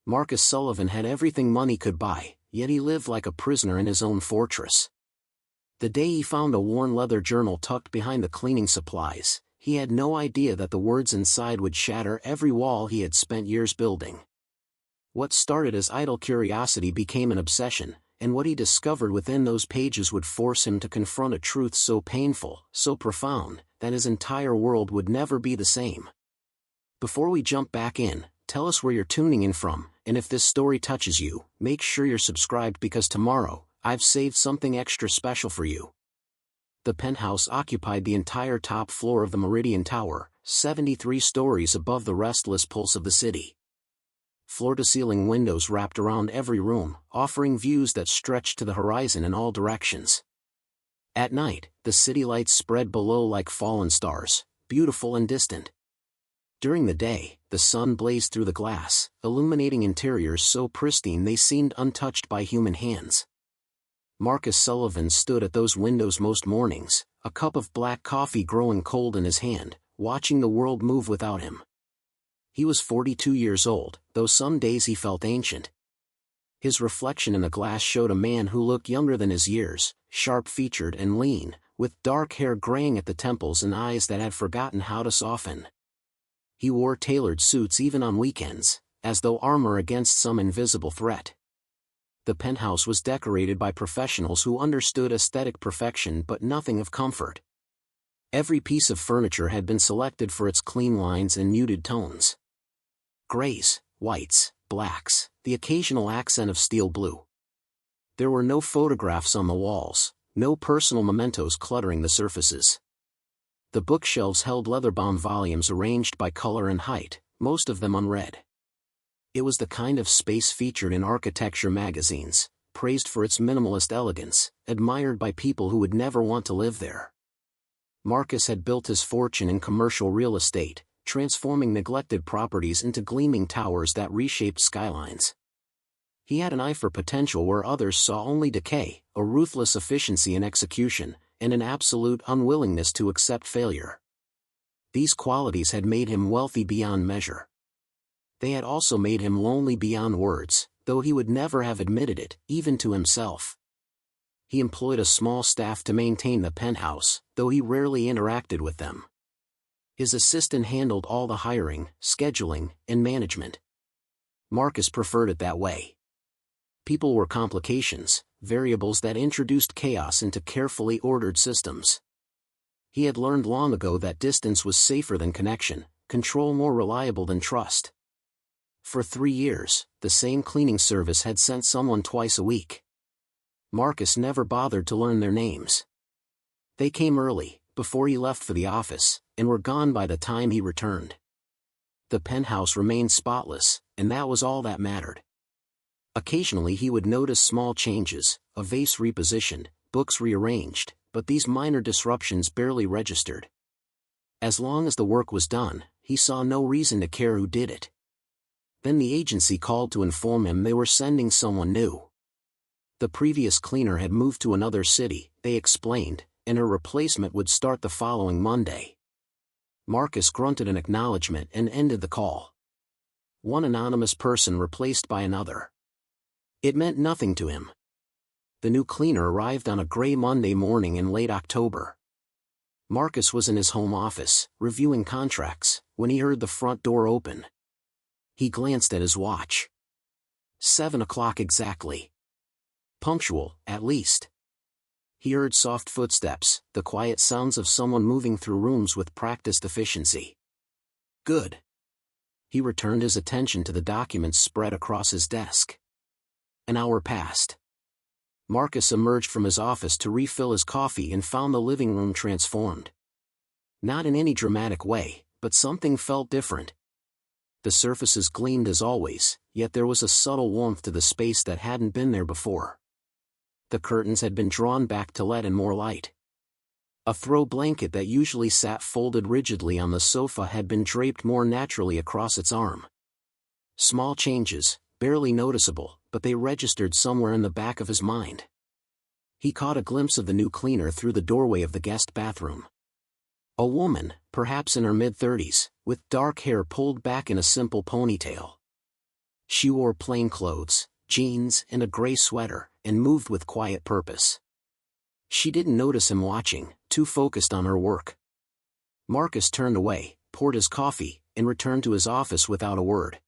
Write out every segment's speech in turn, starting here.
Marcus Sullivan had everything money could buy, yet he lived like a prisoner in his own fortress. The day he found a worn leather journal tucked behind the cleaning supplies, he had no idea that the words inside would shatter every wall he had spent years building. What started as idle curiosity became an obsession, and what he discovered within those pages would force him to confront a truth so painful, so profound, that his entire world would never be the same. Before we jump back in, tell us where you're tuning in from, and if this story touches you, make sure you're subscribed because tomorrow, I've saved something extra special for you. The penthouse occupied the entire top floor of the Meridian Tower, 73 stories above the restless pulse of the city. Floor-to-ceiling windows wrapped around every room, offering views that stretched to the horizon in all directions. At night, the city lights spread below like fallen stars, beautiful and distant. During the day, the sun blazed through the glass, illuminating interiors so pristine they seemed untouched by human hands. Marcus Sullivan stood at those windows most mornings, a cup of black coffee growing cold in his hand, watching the world move without him. He was 42 years old, though some days he felt ancient. His reflection in the glass showed a man who looked younger than his years, sharp-featured and lean, with dark hair graying at the temples and eyes that had forgotten how to soften. He wore tailored suits even on weekends, as though armor against some invisible threat. The penthouse was decorated by professionals who understood aesthetic perfection but nothing of comfort. Every piece of furniture had been selected for its clean lines and muted tones. Grays, whites, blacks, the occasional accent of steel blue. There were no photographs on the walls, no personal mementos cluttering the surfaces. The bookshelves held leather-bound volumes arranged by color and height, most of them unread. It was the kind of space featured in architecture magazines, praised for its minimalist elegance, admired by people who would never want to live there. Marcus had built his fortune in commercial real estate, transforming neglected properties into gleaming towers that reshaped skylines. He had an eye for potential where others saw only decay, a ruthless efficiency in execution, and an absolute unwillingness to accept failure. These qualities had made him wealthy beyond measure. They had also made him lonely beyond words, though he would never have admitted it, even to himself. He employed a small staff to maintain the penthouse, though he rarely interacted with them. His assistant handled all the hiring, scheduling, and management. Marcus preferred it that way. People were complications, variables that introduced chaos into carefully ordered systems. He had learned long ago that distance was safer than connection, control more reliable than trust. For 3 years, the same cleaning service had sent someone twice a week. Marcus never bothered to learn their names. They came early, before he left for the office, and were gone by the time he returned. The penthouse remained spotless, and that was all that mattered. Occasionally he would notice small changes, a vase repositioned, books rearranged, but these minor disruptions barely registered. As long as the work was done, he saw no reason to care who did it. Then the agency called to inform him they were sending someone new. The previous cleaner had moved to another city, they explained, and her replacement would start the following Monday. Marcus grunted an acknowledgement and ended the call. One anonymous person replaced by another. It meant nothing to him. The new cleaner arrived on a gray Monday morning in late October. Marcus was in his home office, reviewing contracts, when he heard the front door open. He glanced at his watch. 7 o'clock exactly. Punctual, at least. He heard soft footsteps, the quiet sounds of someone moving through rooms with practiced efficiency. Good. He returned his attention to the documents spread across his desk. An hour passed. Marcus emerged from his office to refill his coffee and found the living room transformed. Not in any dramatic way, but something felt different. The surfaces gleamed as always, yet there was a subtle warmth to the space that hadn't been there before. The curtains had been drawn back to let in more light. A throw blanket that usually sat folded rigidly on the sofa had been draped more naturally across its arm. Small changes, barely noticeable, but they registered somewhere in the back of his mind. He caught a glimpse of the new cleaner through the doorway of the guest bathroom. A woman, perhaps in her mid-30s, with dark hair pulled back in a simple ponytail. She wore plain clothes, jeans and a gray sweater, and moved with quiet purpose. She didn't notice him watching, too focused on her work. Marcus turned away, poured his coffee, and returned to his office without a word.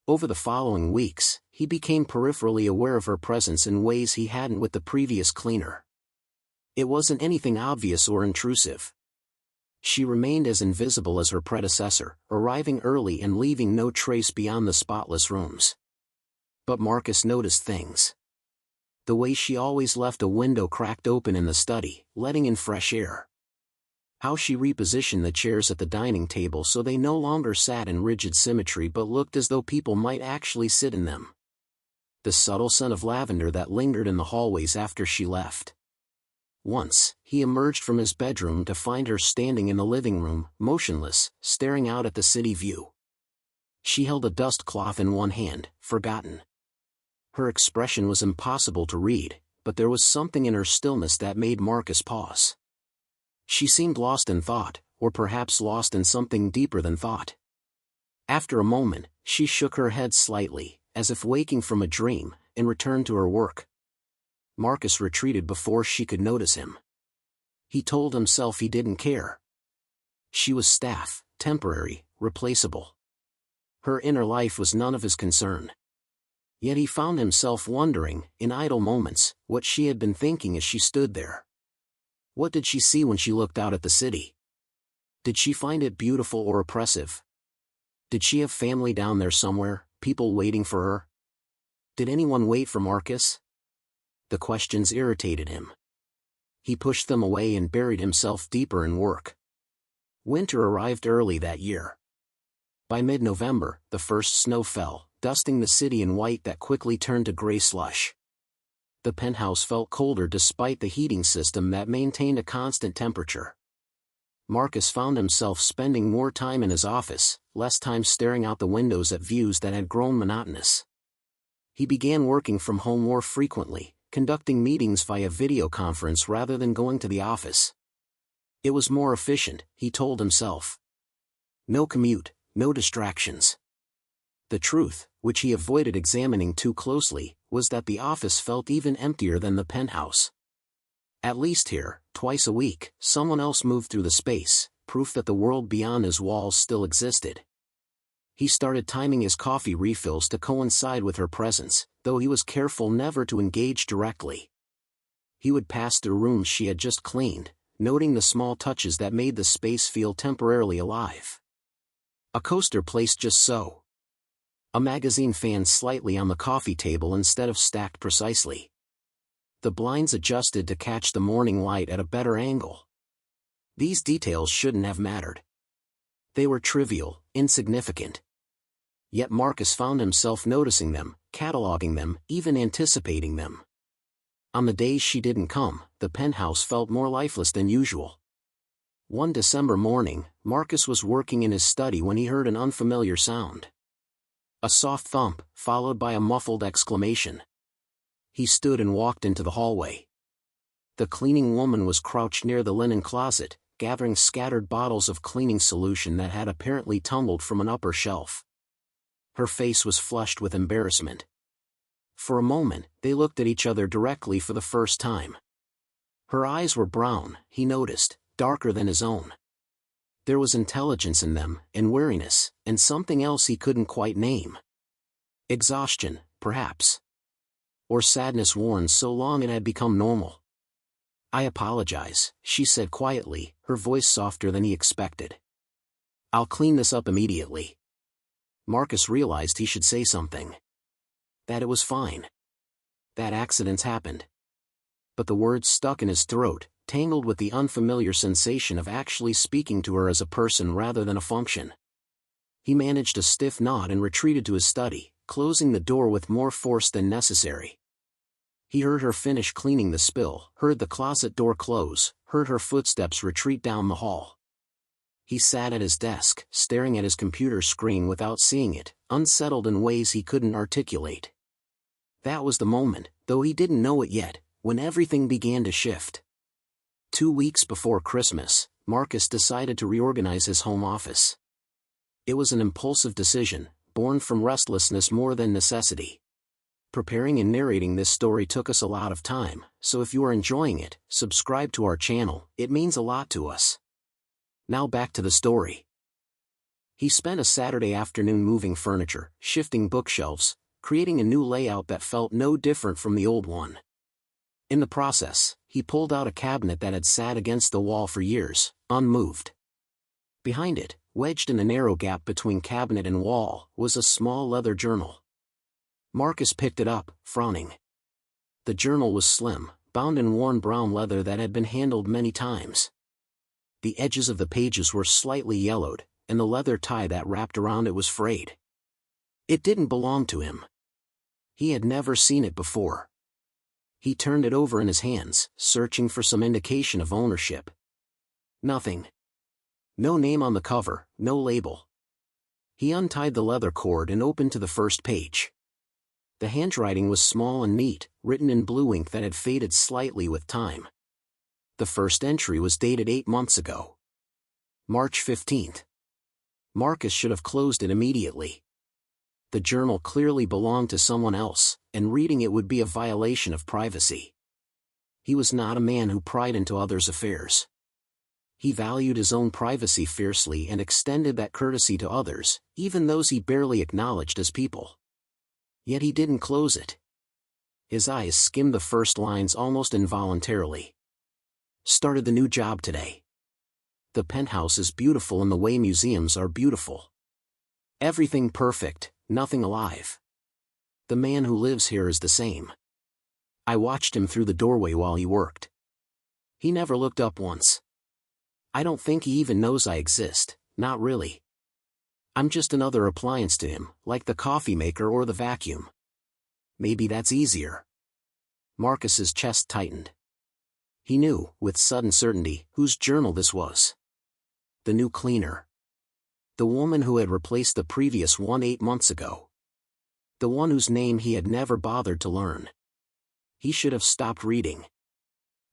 Over the following weeks, he became peripherally aware of her presence in ways he hadn't with the previous cleaner. It wasn't anything obvious or intrusive. She remained as invisible as her predecessor, arriving early and leaving no trace beyond the spotless rooms. But Marcus noticed things. The way she always left a window cracked open in the study, letting in fresh air. How she repositioned the chairs at the dining table so they no longer sat in rigid symmetry but looked as though people might actually sit in them. The subtle scent of lavender that lingered in the hallways after she left. Once, he emerged from his bedroom to find her standing in the living room, motionless, staring out at the city view. She held a dust cloth in one hand, forgotten. Her expression was impossible to read, but there was something in her stillness that made Marcus pause. She seemed lost in thought, or perhaps lost in something deeper than thought. After a moment, she shook her head slightly, as if waking from a dream, and returned to her work. Marcus retreated before she could notice him. He told himself he didn't care. She was staff, temporary, replaceable. Her inner life was none of his concern. Yet he found himself wondering, in idle moments, what she had been thinking as she stood there. What did she see when she looked out at the city? Did she find it beautiful or oppressive? Did she have family down there somewhere, people waiting for her? Did anyone wait for Marcus? The questions irritated him. He pushed them away and buried himself deeper in work. Winter arrived early that year. By mid-November, the first snow fell, dusting the city in white that quickly turned to gray slush. The penthouse felt colder despite the heating system that maintained a constant temperature. Marcus found himself spending more time in his office, less time staring out the windows at views that had grown monotonous. He began working from home more frequently, conducting meetings via video conference rather than going to the office. It was more efficient, he told himself. No commute, no distractions. The truth, which he avoided examining too closely, was that the office felt even emptier than the penthouse. At least here, twice a week, someone else moved through the space, proof that the world beyond his walls still existed. He started timing his coffee refills to coincide with her presence, though he was careful never to engage directly. He would pass through rooms she had just cleaned, noting the small touches that made the space feel temporarily alive. A coaster placed just so. A magazine fan slightly on the coffee table instead of stacked precisely. The blinds adjusted to catch the morning light at a better angle. These details shouldn't have mattered. They were trivial, insignificant. Yet Marcus found himself noticing them, cataloging them, even anticipating them. On the days she didn't come, the penthouse felt more lifeless than usual. One December morning, Marcus was working in his study when he heard an unfamiliar sound. A soft thump, followed by a muffled exclamation. He stood and walked into the hallway. The cleaning woman was crouched near the linen closet, gathering scattered bottles of cleaning solution that had apparently tumbled from an upper shelf. Her face was flushed with embarrassment. For a moment, they looked at each other directly for the first time. Her eyes were brown, he noticed, darker than his own. There was intelligence in them, and weariness, and something else he couldn't quite name. Exhaustion, perhaps. Or sadness worn so long it had become normal. "I apologize," she said quietly, her voice softer than he expected. "I'll clean this up immediately." Marcus realized he should say something. That it was fine. That accidents happened. But the words stuck in his throat, tangled with the unfamiliar sensation of actually speaking to her as a person rather than a function. He managed a stiff nod and retreated to his study, closing the door with more force than necessary. He heard her finish cleaning the spill, heard the closet door close, heard her footsteps retreat down the hall. He sat at his desk, staring at his computer screen without seeing it, unsettled in ways he couldn't articulate. That was the moment, though he didn't know it yet, when everything began to shift. 2 weeks before Christmas, Marcus decided to reorganize his home office. It was an impulsive decision, born from restlessness more than necessity. Preparing and narrating this story took us a lot of time, so if you are enjoying it, subscribe to our channel, it means a lot to us. Now back to the story. He spent a Saturday afternoon moving furniture, shifting bookshelves, creating a new layout that felt no different from the old one. In the process, he pulled out a cabinet that had sat against the wall for years, unmoved. Behind it, wedged in a narrow gap between cabinet and wall, was a small leather journal. Marcus picked it up, frowning. The journal was slim, bound in worn brown leather that had been handled many times. The edges of the pages were slightly yellowed, and the leather tie that wrapped around it was frayed. It didn't belong to him. He had never seen it before. He turned it over in his hands, searching for some indication of ownership. Nothing. No name on the cover, no label. He untied the leather cord and opened to the first page. The handwriting was small and neat, written in blue ink that had faded slightly with time. The first entry was dated 8 months ago. March 15th. Marcus should have closed it immediately. The journal clearly belonged to someone else, and reading it would be a violation of privacy. He was not a man who pried into others' affairs. He valued his own privacy fiercely and extended that courtesy to others, even those he barely acknowledged as people. Yet he didn't close it. His eyes skimmed the first lines almost involuntarily. Started the new job today. The penthouse is beautiful in the way museums are beautiful. Everything perfect, nothing alive. The man who lives here is the same. I watched him through the doorway while he worked. He never looked up once. I don't think he even knows I exist, not really. I'm just another appliance to him, like the coffee maker or the vacuum. Maybe that's easier. Marcus's chest tightened. He knew, with sudden certainty, whose journal this was. The new cleaner. The woman who had replaced the previous one 8 months ago. The one whose name he had never bothered to learn. He should have stopped reading.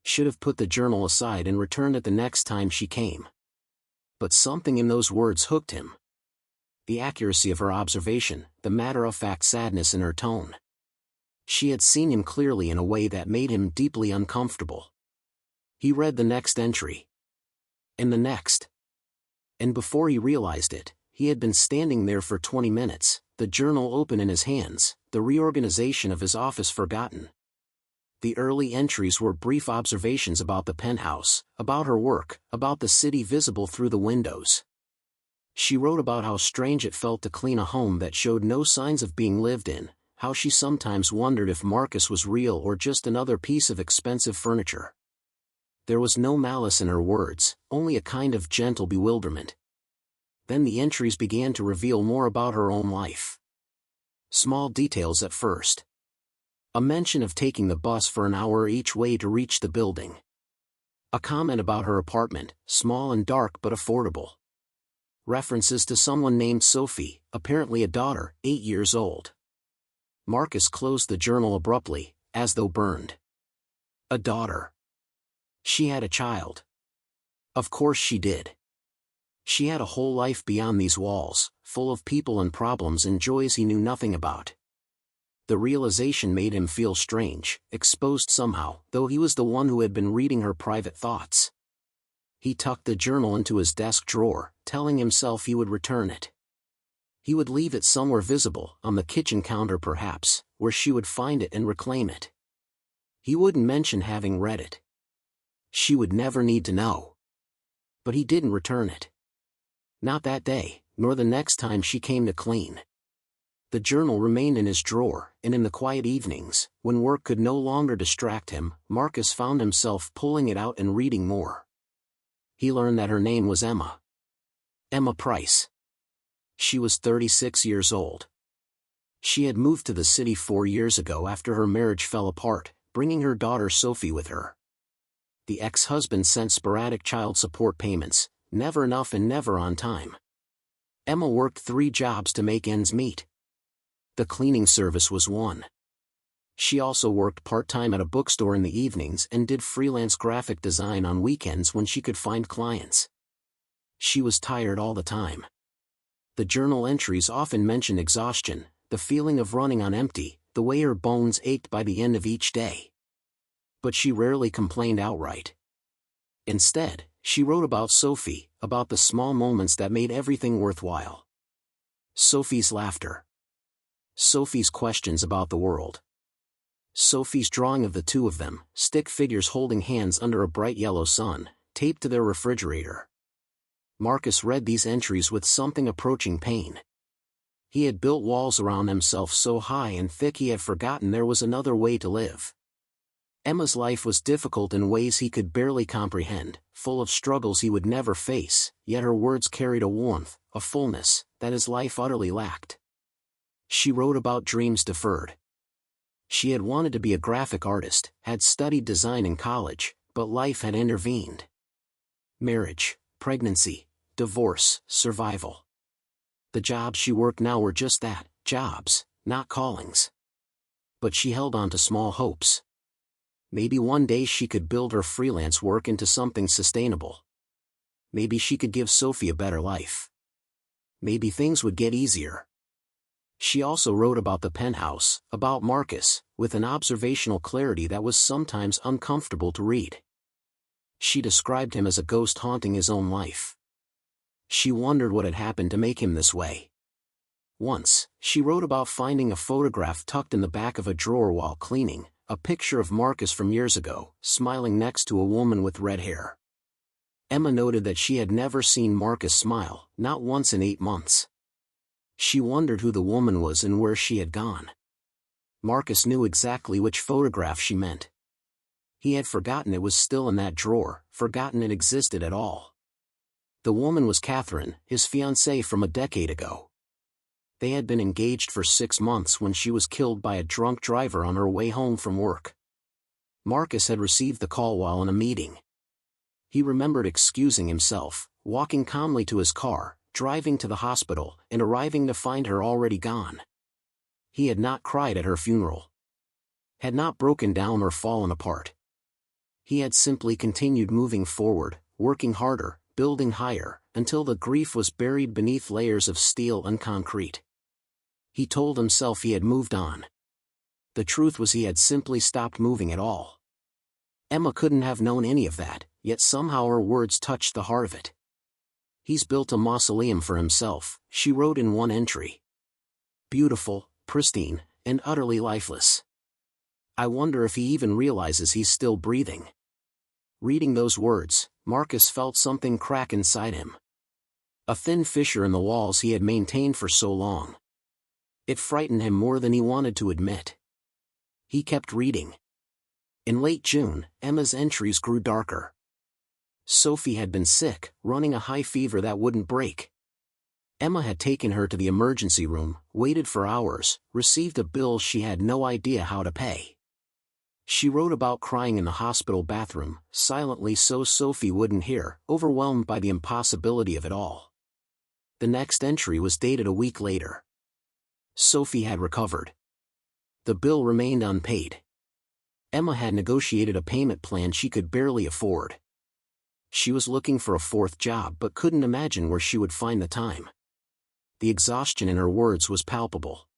Should have put the journal aside and returned it the next time she came. But something in those words hooked him. The accuracy of her observation, the matter-of-fact sadness in her tone. She had seen him clearly in a way that made him deeply uncomfortable. He read the next entry. And the next. And before he realized it, he had been standing there for 20 minutes, the journal open in his hands, the reorganization of his office forgotten. The early entries were brief observations about the penthouse, about her work, about the city visible through the windows. She wrote about how strange it felt to clean a home that showed no signs of being lived in, how she sometimes wondered if Marcus was real or just another piece of expensive furniture. There was no malice in her words, only a kind of gentle bewilderment. Then the entries began to reveal more about her own life. Small details at first. A mention of taking the bus for an hour each way to reach the building. A comment about her apartment, small and dark but affordable. References to someone named Sophie, apparently a daughter, 8 years old. Marcus closed the journal abruptly, as though burned. A daughter. She had a child. Of course she did. She had a whole life beyond these walls, full of people and problems and joys he knew nothing about. The realization made him feel strange, exposed somehow, though he was the one who had been reading her private thoughts. He tucked the journal into his desk drawer, telling himself he would return it. He would leave it somewhere visible, on the kitchen counter perhaps, where she would find it and reclaim it. He wouldn't mention having read it. She would never need to know. But he didn't return it. Not that day, nor the next time she came to clean. The journal remained in his drawer, and in the quiet evenings, when work could no longer distract him, Marcus found himself pulling it out and reading more. He learned that her name was Emma. Emma Price. She was 36 years old. She had moved to the city 4 years ago after her marriage fell apart, bringing her daughter Sophie with her. The ex-husband sent sporadic child support payments, never enough and never on time. Emma worked 3 jobs to make ends meet. The cleaning service was one. She also worked part-time at a bookstore in the evenings and did freelance graphic design on weekends when she could find clients. She was tired all the time. The journal entries often mention exhaustion, the feeling of running on empty, the way her bones ached by the end of each day. But she rarely complained outright. Instead, she wrote about Sophie, about the small moments that made everything worthwhile. Sophie's laughter. Sophie's questions about the world. Sophie's drawing of the two of them, stick figures holding hands under a bright yellow sun, taped to their refrigerator. Marcus read these entries with something approaching pain. He had built walls around himself so high and thick he had forgotten there was another way to live. Emma's life was difficult in ways he could barely comprehend, full of struggles he would never face, yet her words carried a warmth, a fullness, that his life utterly lacked. She wrote about dreams deferred. She had wanted to be a graphic artist, had studied design in college, but life had intervened. Marriage, pregnancy, divorce, survival. The jobs she worked now were just that, jobs, not callings. But she held on to small hopes. Maybe one day she could build her freelance work into something sustainable. Maybe she could give Sophie a better life. Maybe things would get easier. She also wrote about the penthouse, about Marcus, with an observational clarity that was sometimes uncomfortable to read. She described him as a ghost haunting his own life. She wondered what had happened to make him this way. Once, she wrote about finding a photograph tucked in the back of a drawer while cleaning, a picture of Marcus from years ago, smiling next to a woman with red hair. Emma noted that she had never seen Marcus smile, not once in 8 months. She wondered who the woman was and where she had gone. Marcus knew exactly which photograph she meant. He had forgotten it was still in that drawer, forgotten it existed at all. The woman was Catherine, his fiancée from a decade ago. They had been engaged for 6 months when she was killed by a drunk driver on her way home from work. Marcus had received the call while in a meeting. He remembered excusing himself, walking calmly to his car, driving to the hospital, and arriving to find her already gone. He had not cried at her funeral. Had not broken down or fallen apart. He had simply continued moving forward, working harder, building higher, until the grief was buried beneath layers of steel and concrete. He told himself he had moved on. The truth was he had simply stopped moving at all. Emma couldn't have known any of that, yet somehow her words touched the heart of it. "He's built a mausoleum for himself," she wrote in one entry. "Beautiful, pristine, and utterly lifeless. I wonder if he even realizes he's still breathing." Reading those words, Marcus felt something crack inside him. A thin fissure in the walls he had maintained for so long. It frightened him more than he wanted to admit. He kept reading. In late June, Emma's entries grew darker. Sophie had been sick, running a high fever that wouldn't break. Emma had taken her to the emergency room, waited for hours, received a bill she had no idea how to pay. She wrote about crying in the hospital bathroom, silently so Sophie wouldn't hear, overwhelmed by the impossibility of it all. The next entry was dated a week later. Sophie had recovered. The bill remained unpaid. Emma had negotiated a payment plan she could barely afford. She was looking for a 4th job but couldn't imagine where she would find the time. The exhaustion in her words was palpable.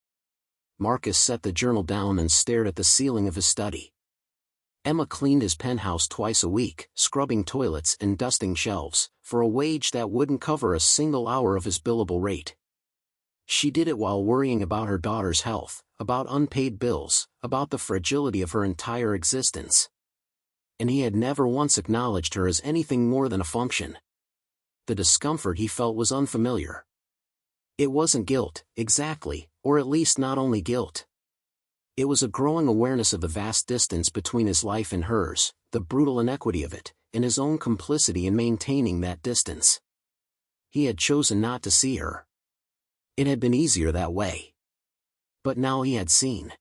Marcus set the journal down and stared at the ceiling of his study. Emma cleaned his penthouse twice a week, scrubbing toilets and dusting shelves, for a wage that wouldn't cover a single hour of his billable rate. She did it while worrying about her daughter's health, about unpaid bills, about the fragility of her entire existence. And he had never once acknowledged her as anything more than a function. The discomfort he felt was unfamiliar. It wasn't guilt, exactly, or at least not only guilt. It was a growing awareness of the vast distance between his life and hers, the brutal inequity of it, and his own complicity in maintaining that distance. He had chosen not to see her. It had been easier that way. But now he had seen.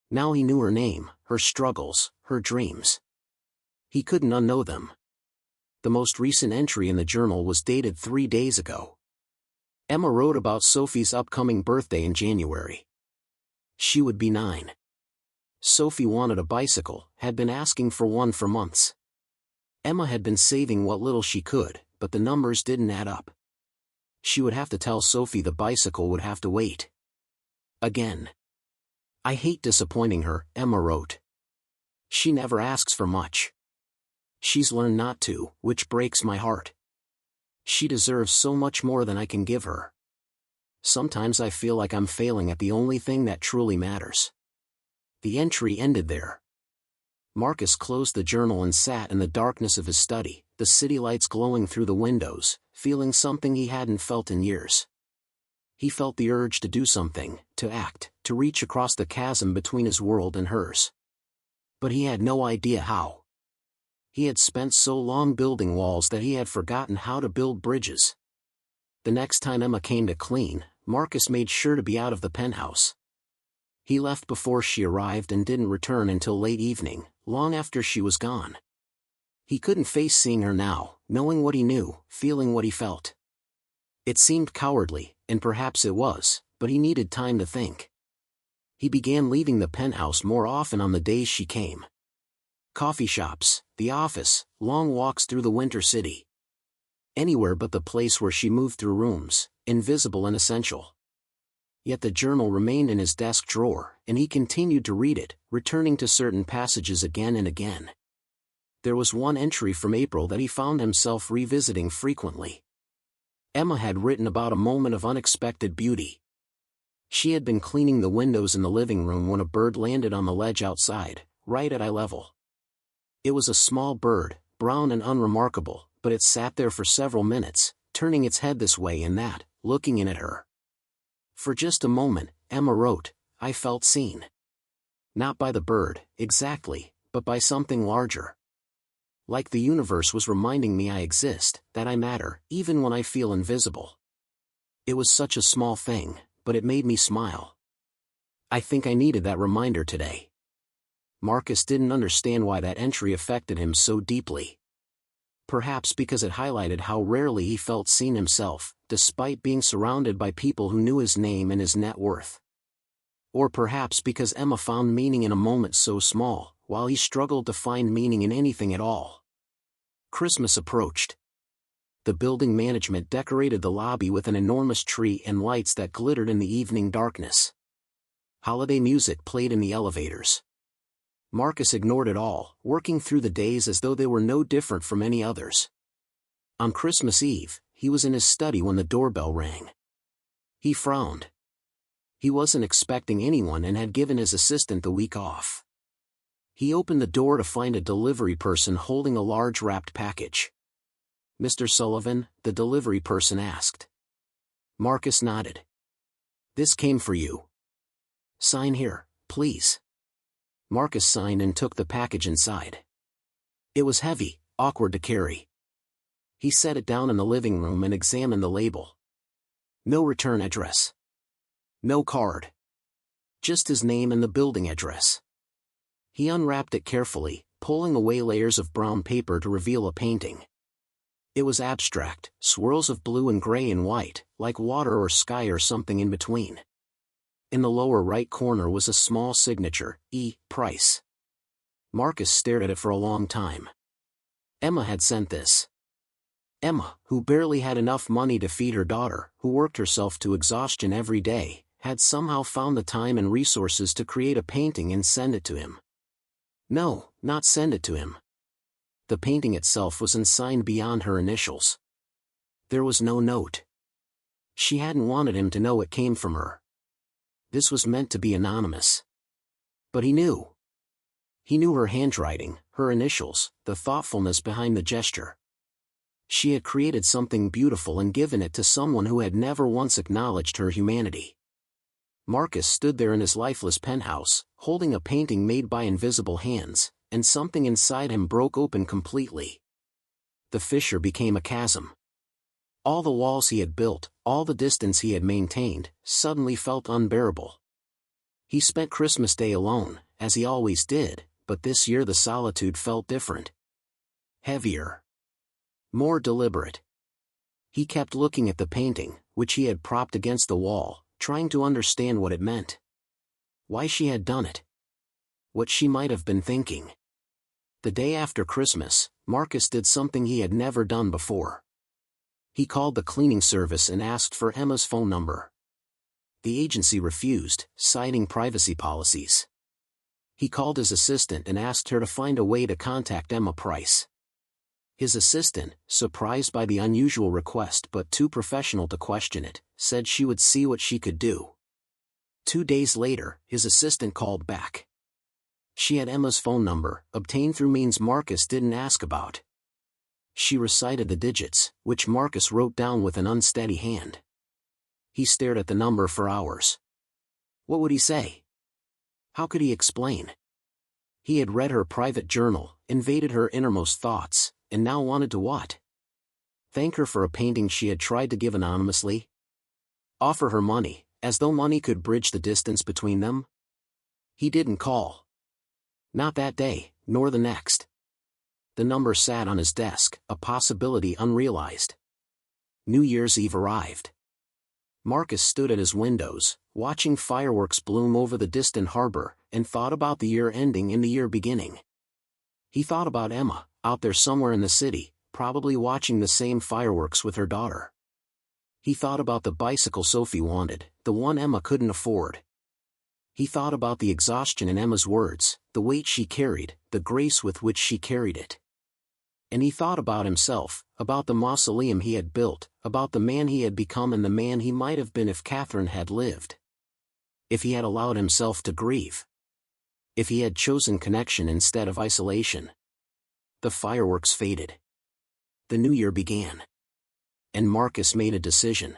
Now he knew her name, her struggles, her dreams. He couldn't unknow them. The most recent entry in the journal was dated 3 days ago. Emma wrote about Sophie's upcoming birthday in January. She would be 9. Sophie wanted a bicycle, had been asking for one for months. Emma had been saving what little she could, but the numbers didn't add up. She would have to tell Sophie the bicycle would have to wait. Again. I hate disappointing her, Emma wrote. She never asks for much. She's learned not to, which breaks my heart. She deserves so much more than I can give her. Sometimes I feel like I'm failing at the only thing that truly matters. The entry ended there. Marcus closed the journal and sat in the darkness of his study, the city lights glowing through the windows, feeling something he hadn't felt in years. He felt the urge to do something, to act, to reach across the chasm between his world and hers. But he had no idea how. He had spent so long building walls that he had forgotten how to build bridges. The next time Emma came to clean, Marcus made sure to be out of the penthouse. He left before she arrived and didn't return until late evening, long after she was gone. He couldn't face seeing her now, knowing what he knew, feeling what he felt. It seemed cowardly, and perhaps it was, but he needed time to think. He began leaving the penthouse more often on the days she came. Coffee shops, the office, long walks through the winter city. Anywhere but the place where she moved through rooms, invisible and essential. Yet the journal remained in his desk drawer, and he continued to read it, returning to certain passages again and again. There was one entry from April that he found himself revisiting frequently. Emma had written about a moment of unexpected beauty. She had been cleaning the windows in the living room when a bird landed on the ledge outside, right at eye level. It was a small bird, brown and unremarkable, but it sat there for several minutes, turning its head this way and that, looking in at her. For just a moment, Emma wrote, I felt seen. Not by the bird, exactly, but by something larger. Like the universe was reminding me I exist, that I matter, even when I feel invisible. It was such a small thing, but it made me smile. I think I needed that reminder today. Marcus didn't understand why that entry affected him so deeply. Perhaps because it highlighted how rarely he felt seen himself, despite being surrounded by people who knew his name and his net worth. Or perhaps because Emma found meaning in a moment so small, while he struggled to find meaning in anything at all. Christmas approached. The building management decorated the lobby with an enormous tree and lights that glittered in the evening darkness. Holiday music played in the elevators. Marcus ignored it all, working through the days as though they were no different from any others. On Christmas Eve, he was in his study when the doorbell rang. He frowned. He wasn't expecting anyone and had given his assistant the week off. He opened the door to find a delivery person holding a large wrapped package. Mr. Sullivan, the delivery person asked. Marcus nodded. This came for you. Sign here, please. Marcus signed and took the package inside. It was heavy, awkward to carry. He set it down in the living room and examined the label. No return address. No card. Just his name and the building address. He unwrapped it carefully, pulling away layers of brown paper to reveal a painting. It was abstract, swirls of blue and gray and white, like water or sky or something in between. In the lower right corner was a small signature, E. Price. Marcus stared at it for a long time. Emma had sent this. Emma, who barely had enough money to feed her daughter, who worked herself to exhaustion every day, had somehow found the time and resources to create a painting and send it to him. No, not send it to him. The painting itself was unsigned beyond her initials. There was no note. She hadn't wanted him to know it came from her. This was meant to be anonymous. But he knew. He knew her handwriting, her initials, the thoughtfulness behind the gesture. She had created something beautiful and given it to someone who had never once acknowledged her humanity. Marcus stood there in his lifeless penthouse, holding a painting made by invisible hands, and something inside him broke open completely. The fissure became a chasm. All the walls he had built, all the distance he had maintained, suddenly felt unbearable. He spent Christmas Day alone, as he always did, but this year the solitude felt different. Heavier. More deliberate. He kept looking at the painting, which he had propped against the wall, trying to understand what it meant. Why she had done it. What she might have been thinking. The day after Christmas, Marcus did something he had never done before. He called the cleaning service and asked for Emma's phone number. The agency refused, citing privacy policies. He called his assistant and asked her to find a way to contact Emma Price. His assistant, surprised by the unusual request but too professional to question it, said she would see what she could do. 2 days later, his assistant called back. She had Emma's phone number, obtained through means Marcus didn't ask about. She recited the digits, which Marcus wrote down with an unsteady hand. He stared at the number for hours. What would he say? How could he explain? He had read her private journal, invaded her innermost thoughts, and now wanted to what? Thank her for a painting she had tried to give anonymously? Offer her money, as though money could bridge the distance between them? He didn't call. Not that day, nor the next. The number sat on his desk, a possibility unrealized. New Year's Eve arrived. Marcus stood at his windows, watching fireworks bloom over the distant harbor, and thought about the year ending and the year beginning. He thought about Emma, out there somewhere in the city, probably watching the same fireworks with her daughter. He thought about the bicycle Sophie wanted, the one Emma couldn't afford. He thought about the exhaustion in Emma's words, the weight she carried, the grace with which she carried it. And he thought about himself, about the mausoleum he had built, about the man he had become and the man he might have been if Catherine had lived. If he had allowed himself to grieve. If he had chosen connection instead of isolation. The fireworks faded. The new year began. And Marcus made a decision.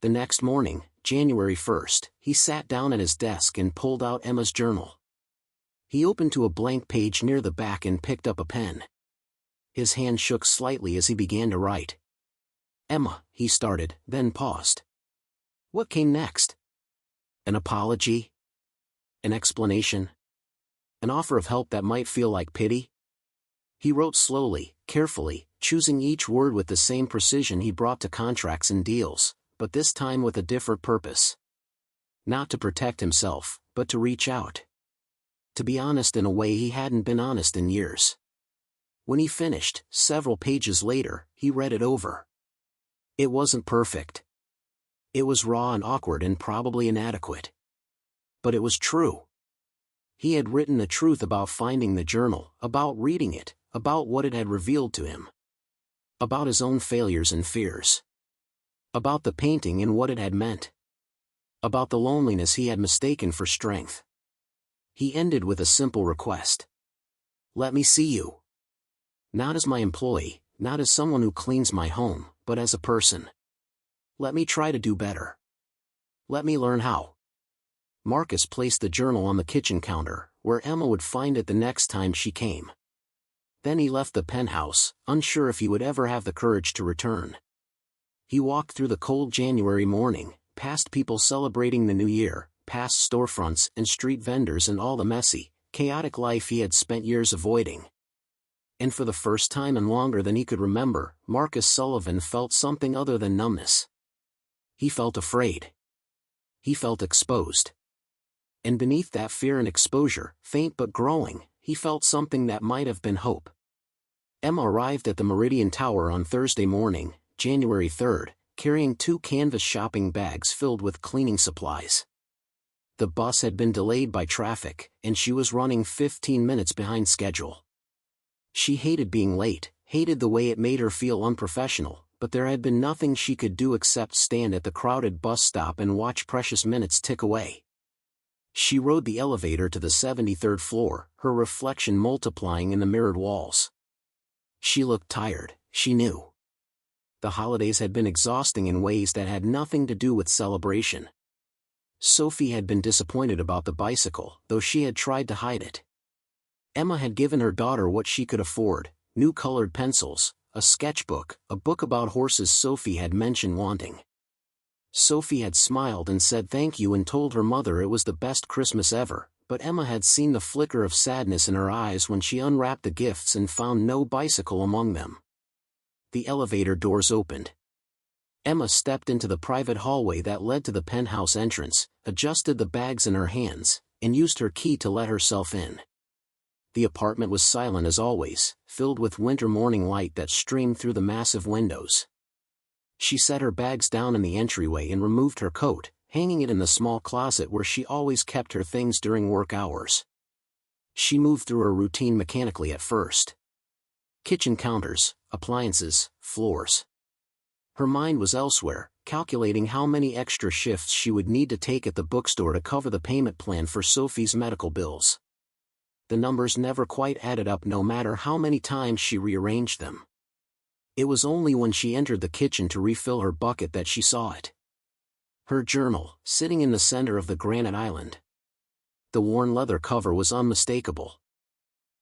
The next morning, January 1st, he sat down at his desk and pulled out Emma's journal. He opened to a blank page near the back and picked up a pen. His hand shook slightly as he began to write. Emma, he started, then paused. What came next? An apology? An explanation? An offer of help that might feel like pity? He wrote slowly, carefully, choosing each word with the same precision he brought to contracts and deals, but this time with a different purpose. Not to protect himself, but to reach out. To be honest in a way he hadn't been honest in years. When he finished, several pages later, he read it over. It wasn't perfect. It was raw and awkward and probably inadequate. But it was true. He had written the truth about finding the journal, about reading it, about what it had revealed to him. About his own failures and fears. About the painting and what it had meant. About the loneliness he had mistaken for strength. He ended with a simple request. Let me see you. Not as my employee, not as someone who cleans my home, but as a person. Let me try to do better. Let me learn how. Marcus placed the journal on the kitchen counter, where Emma would find it the next time she came. Then he left the penthouse, unsure if he would ever have the courage to return. He walked through the cold January morning, past people celebrating the new year, past storefronts and street vendors and all the messy, chaotic life he had spent years avoiding. And for the first time and longer than he could remember, Marcus Sullivan felt something other than numbness. He felt afraid. He felt exposed. And beneath that fear and exposure, faint but growing, he felt something that might have been hope. Emma arrived at the Meridian Tower on Thursday morning, January 3rd, carrying 2 canvas shopping bags filled with cleaning supplies. The bus had been delayed by traffic, and she was running 15 minutes behind schedule. She hated being late, hated the way it made her feel unprofessional, but there had been nothing she could do except stand at the crowded bus stop and watch precious minutes tick away. She rode the elevator to the 73rd floor, her reflection multiplying in the mirrored walls. She looked tired, she knew. The holidays had been exhausting in ways that had nothing to do with celebration. Sophie had been disappointed about the bicycle, though she had tried to hide it. Emma had given her daughter what she could afford, new colored pencils, a sketchbook, a book about horses Sophie had mentioned wanting. Sophie had smiled and said thank you and told her mother it was the best Christmas ever, but Emma had seen the flicker of sadness in her eyes when she unwrapped the gifts and found no bicycle among them. The elevator doors opened. Emma stepped into the private hallway that led to the penthouse entrance, adjusted the bags in her hands, and used her key to let herself in. The apartment was silent as always, filled with winter morning light that streamed through the massive windows. She set her bags down in the entryway and removed her coat, hanging it in the small closet where she always kept her things during work hours. She moved through her routine mechanically at first. Kitchen counters, appliances, floors. Her mind was elsewhere, calculating how many extra shifts she would need to take at the bookstore to cover the payment plan for Sophie's medical bills. The numbers never quite added up no matter how many times she rearranged them. It was only when she entered the kitchen to refill her bucket that she saw it. Her journal, sitting in the center of the granite island. The worn leather cover was unmistakable.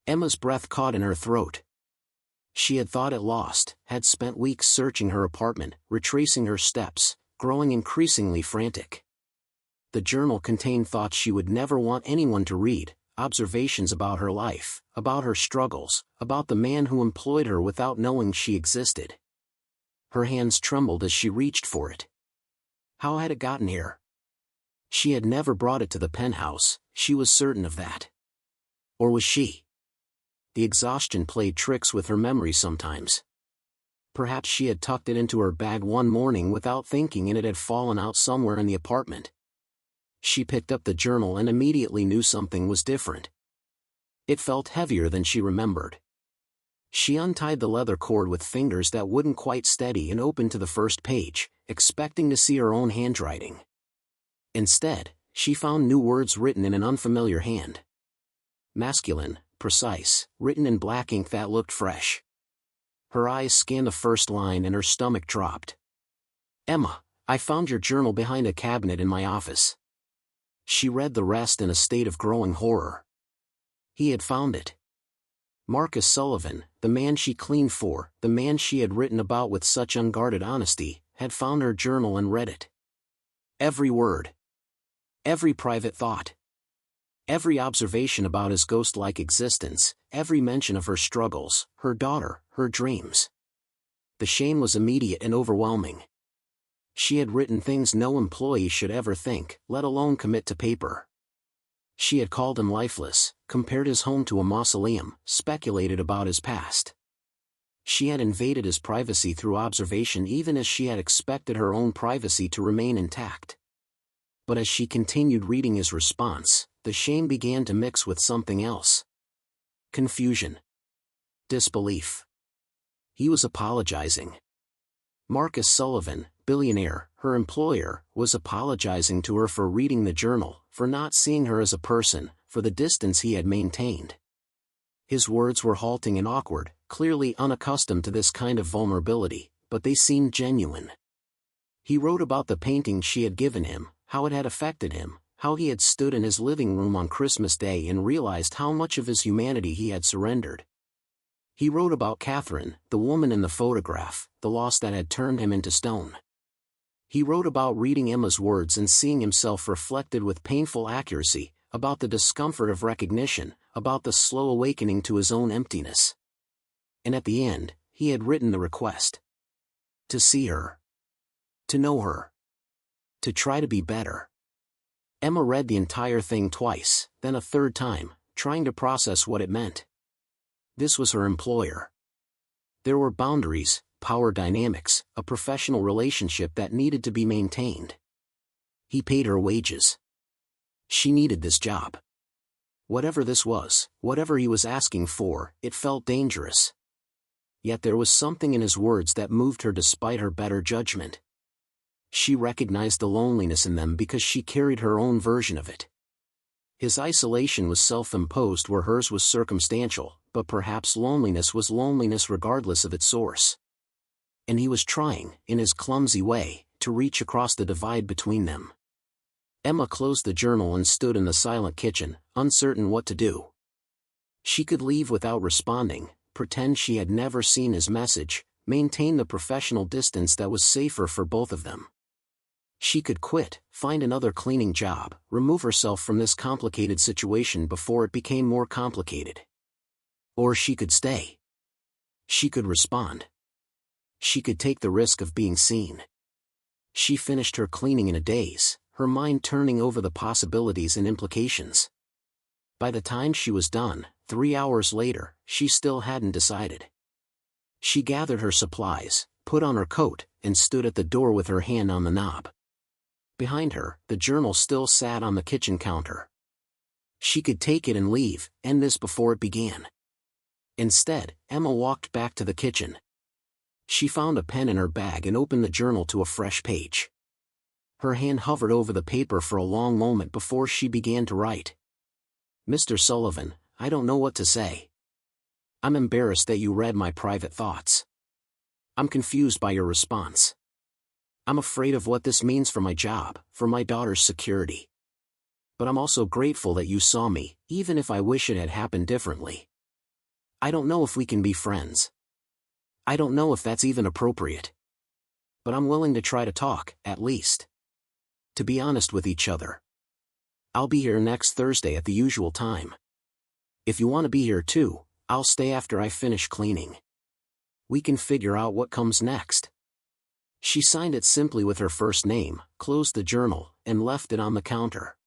Emma's breath caught in her throat. She had thought it lost, had spent weeks searching her apartment, retracing her steps, growing increasingly frantic. The journal contained thoughts she would never want anyone to read, observations about her life, about her struggles, about the man who employed her without knowing she existed. Her hands trembled as she reached for it. How had it gotten here? She had never brought it to the penthouse, she was certain of that. Or was she? The exhaustion played tricks with her memory sometimes. Perhaps she had tucked it into her bag one morning without thinking and it had fallen out somewhere in the apartment. She picked up the journal and immediately knew something was different. It felt heavier than she remembered. She untied the leather cord with fingers that wouldn't quite steady and opened to the first page, expecting to see her own handwriting. Instead, she found new words written in an unfamiliar hand. Masculine, precise, written in black ink that looked fresh. Her eyes scanned the first line and her stomach dropped. Emma, I found your journal behind a cabinet in my office. She read the rest in a state of growing horror. He had found it. Marcus Sullivan, the man she cleaned for, the man she had written about with such unguarded honesty, had found her journal and read it. Every word. Every private thought. Every observation about his ghost-like existence, every mention of her struggles, her daughter, her dreams. The shame was immediate and overwhelming. She had written things no employee should ever think, let alone commit to paper. She had called him lifeless, compared his home to a mausoleum, speculated about his past. She had invaded his privacy through observation even as she had expected her own privacy to remain intact. But as she continued reading his response, the shame began to mix with something else. Confusion. Disbelief. He was apologizing. Marcus Sullivan, Billionaire, her employer, was apologizing to her for reading the journal, for not seeing her as a person, for the distance he had maintained. His words were halting and awkward, clearly unaccustomed to this kind of vulnerability, but they seemed genuine. He wrote about the painting she had given him, how it had affected him, how he had stood in his living room on Christmas Day and realized how much of his humanity he had surrendered. He wrote about Catherine, the woman in the photograph, the loss that had turned him into stone. He wrote about reading Emma's words and seeing himself reflected with painful accuracy, about the discomfort of recognition, about the slow awakening to his own emptiness. And at the end, he had written the request. To see her. To know her. To try to be better. Emma read the entire thing twice, then a third time, trying to process what it meant. This was her employer. There were boundaries, power dynamics, a professional relationship that needed to be maintained. He paid her wages. She needed this job. Whatever this was, whatever he was asking for, it felt dangerous. Yet there was something in his words that moved her despite her better judgment. She recognized the loneliness in them because she carried her own version of it. His isolation was self-imposed where hers was circumstantial, but perhaps loneliness was loneliness regardless of its source. And he was trying, in his clumsy way, to reach across the divide between them. Emma closed the journal and stood in the silent kitchen, uncertain what to do. She could leave without responding, pretend she had never seen his message, maintain the professional distance that was safer for both of them. She could quit, find another cleaning job, remove herself from this complicated situation before it became more complicated. Or she could stay. She could respond. She could take the risk of being seen. She finished her cleaning in a daze, her mind turning over the possibilities and implications. By the time she was done, 3 hours later, she still hadn't decided. She gathered her supplies, put on her coat, and stood at the door with her hand on the knob. Behind her, the journal still sat on the kitchen counter. She could take it and leave, end this before it began. Instead, Emma walked back to the kitchen. She found a pen in her bag and opened the journal to a fresh page. Her hand hovered over the paper for a long moment before she began to write. "Mr. Sullivan, I don't know what to say. I'm embarrassed that you read my private thoughts. I'm confused by your response. I'm afraid of what this means for my job, for my daughter's security. But I'm also grateful that you saw me, even if I wish it had happened differently. I don't know if we can be friends. I don't know if that's even appropriate. But I'm willing to try to talk, at least. To be honest with each other. I'll be here next Thursday at the usual time. If you want to be here too, I'll stay after I finish cleaning. We can figure out what comes next." She signed it simply with her first name, closed the journal, and left it on the counter.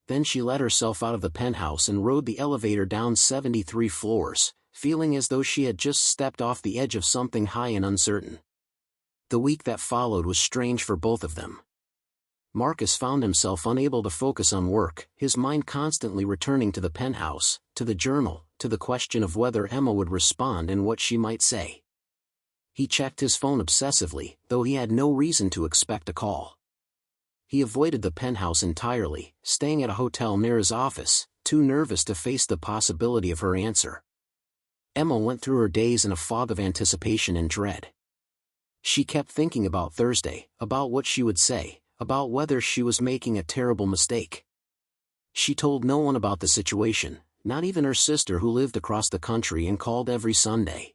Then she let herself out of the penthouse and rode the elevator down 73 floors, feeling as though she had just stepped off the edge of something high and uncertain. The week that followed was strange for both of them. Marcus found himself unable to focus on work, his mind constantly returning to the penthouse, to the journal, to the question of whether Emma would respond and what she might say. He checked his phone obsessively, though he had no reason to expect a call. He avoided the penthouse entirely, staying at a hotel near his office, too nervous to face the possibility of her answer. Emma went through her days in a fog of anticipation and dread. She kept thinking about Thursday, about what she would say, about whether she was making a terrible mistake. She told no one about the situation, not even her sister who lived across the country and called every Sunday.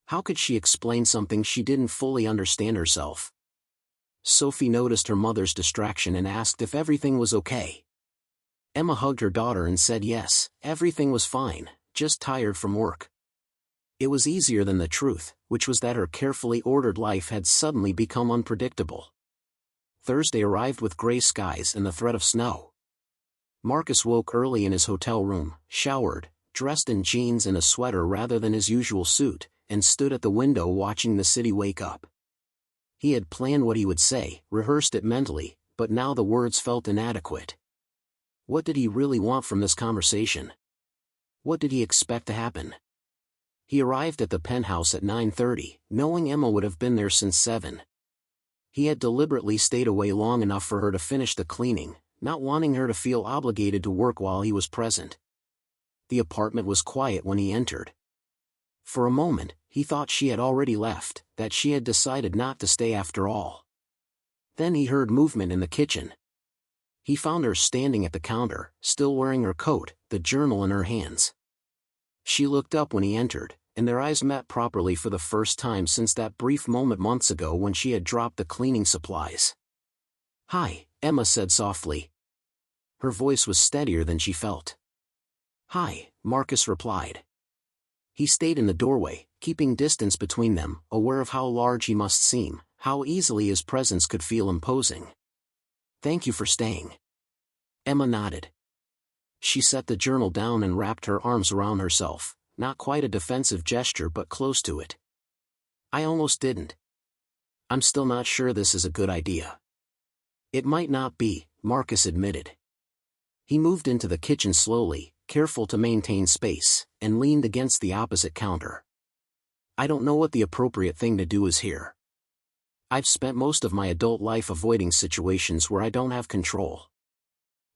How could she explain something she didn't fully understand herself? Sophie noticed her mother's distraction and asked if everything was okay. Emma hugged her daughter and said yes, everything was fine, just tired from work. It was easier than the truth, which was that her carefully ordered life had suddenly become unpredictable. Thursday arrived with gray skies and the threat of snow. Marcus woke early in his hotel room, showered, dressed in jeans and a sweater rather than his usual suit, and stood at the window watching the city wake up. He had planned what he would say, rehearsed it mentally, but now the words felt inadequate. What did he really want from this conversation? What did he expect to happen? He arrived at the penthouse at 9:30, knowing Emma would have been there since 7. He had deliberately stayed away long enough for her to finish the cleaning, not wanting her to feel obligated to work while he was present. The apartment was quiet when he entered. For a moment, he thought she had already left, that she had decided not to stay after all. Then he heard movement in the kitchen. He found her standing at the counter, still wearing her coat, the journal in her hands. She looked up when he entered, and their eyes met properly for the first time since that brief moment months ago when she had dropped the cleaning supplies. "Hi," Emma said softly. Her voice was steadier than she felt. "Hi," Marcus replied. He stayed in the doorway, keeping distance between them, aware of how large he must seem, how easily his presence could feel imposing. "Thank you for staying." Emma nodded. She set the journal down and wrapped her arms around herself, not quite a defensive gesture but close to it. "I almost didn't. I'm still not sure this is a good idea." "It might not be," Marcus admitted. He moved into the kitchen slowly, careful to maintain space, and leaned against the opposite counter. "I don't know what the appropriate thing to do is here. I've spent most of my adult life avoiding situations where I don't have control.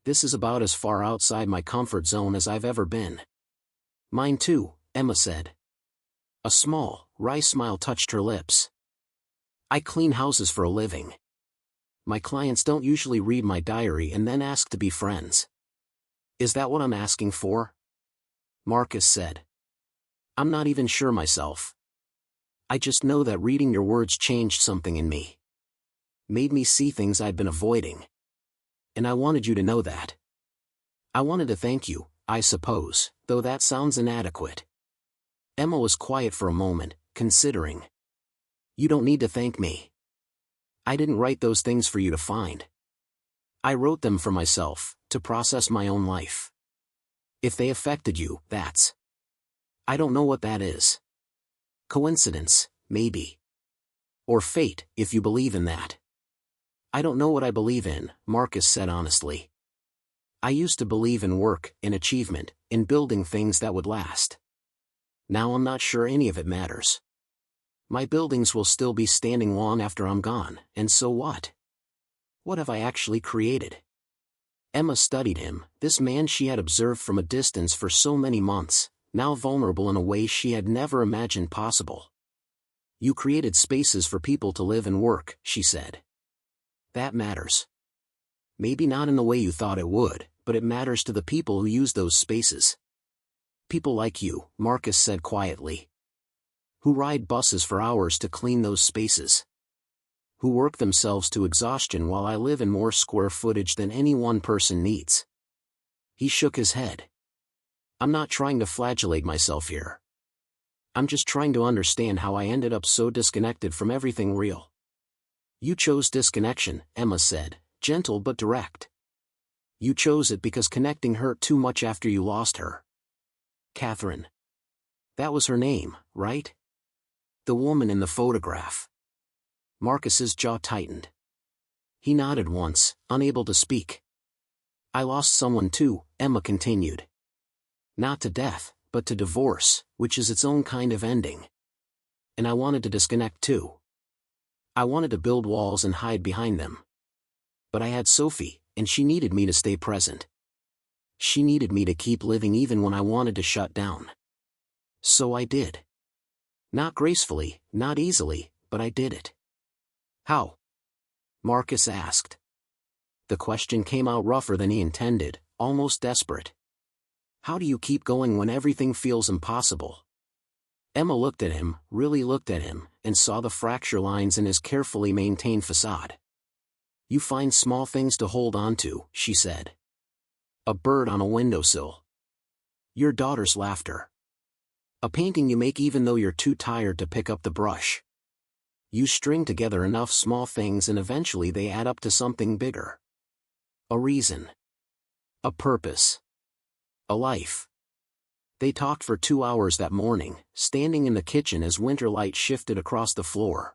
This is about as far outside my comfort zone as I've ever been." "Mine too," Emma said. A small, wry smile touched her lips. "I clean houses for a living. My clients don't usually read my diary and then ask to be friends." "Is that what I'm asking for?" Marcus said. "I'm not even sure myself. I just know that reading your words changed something in me. Made me see things I'd been avoiding. And I wanted you to know that. I wanted to thank you, I suppose, though that sounds inadequate." Emma was quiet for a moment, considering. "You don't need to thank me. I didn't write those things for you to find. I wrote them for myself, to process my own life. If they affected you, that's... I don't know what that is. Coincidence, maybe. Or fate, if you believe in that. I don't know what I believe in, Marcus said honestly. I used to believe in work, in achievement, in building things that would last. Now I'm not sure any of it matters. My buildings will still be standing long after I'm gone, and so what? What have I actually created? Emma studied him, this man she had observed from a distance for so many months, now vulnerable in a way she had never imagined possible. You created spaces for people to live and work, she said. That matters. Maybe not in the way you thought it would, but it matters to the people who use those spaces. People like you, Marcus said quietly. Who ride buses for hours to clean those spaces. Who work themselves to exhaustion while I live in more square footage than any one person needs. He shook his head. I'm not trying to flagellate myself here. I'm just trying to understand how I ended up so disconnected from everything real. You chose disconnection, Emma said, gentle but direct. You chose it because connecting hurt too much after you lost her. Catherine. That was her name, right? The woman in the photograph. Marcus's jaw tightened. He nodded once, unable to speak. I lost someone too, Emma continued. Not to death, but to divorce, which is its own kind of ending. And I wanted to disconnect too. I wanted to build walls and hide behind them. But I had Sophie, and she needed me to stay present. She needed me to keep living even when I wanted to shut down. So I did. Not gracefully, not easily, but I did it. How? Marcus asked. The question came out rougher than he intended, almost desperate. How do you keep going when everything feels impossible? Emma looked at him, really looked at him, and saw the fracture lines in his carefully maintained facade. You find small things to hold on to, she said. A bird on a windowsill. Your daughter's laughter. A painting you make even though you're too tired to pick up the brush. You string together enough small things and eventually they add up to something bigger. A reason. A purpose. A life. They talked for 2 hours that morning, standing in the kitchen as winter light shifted across the floor.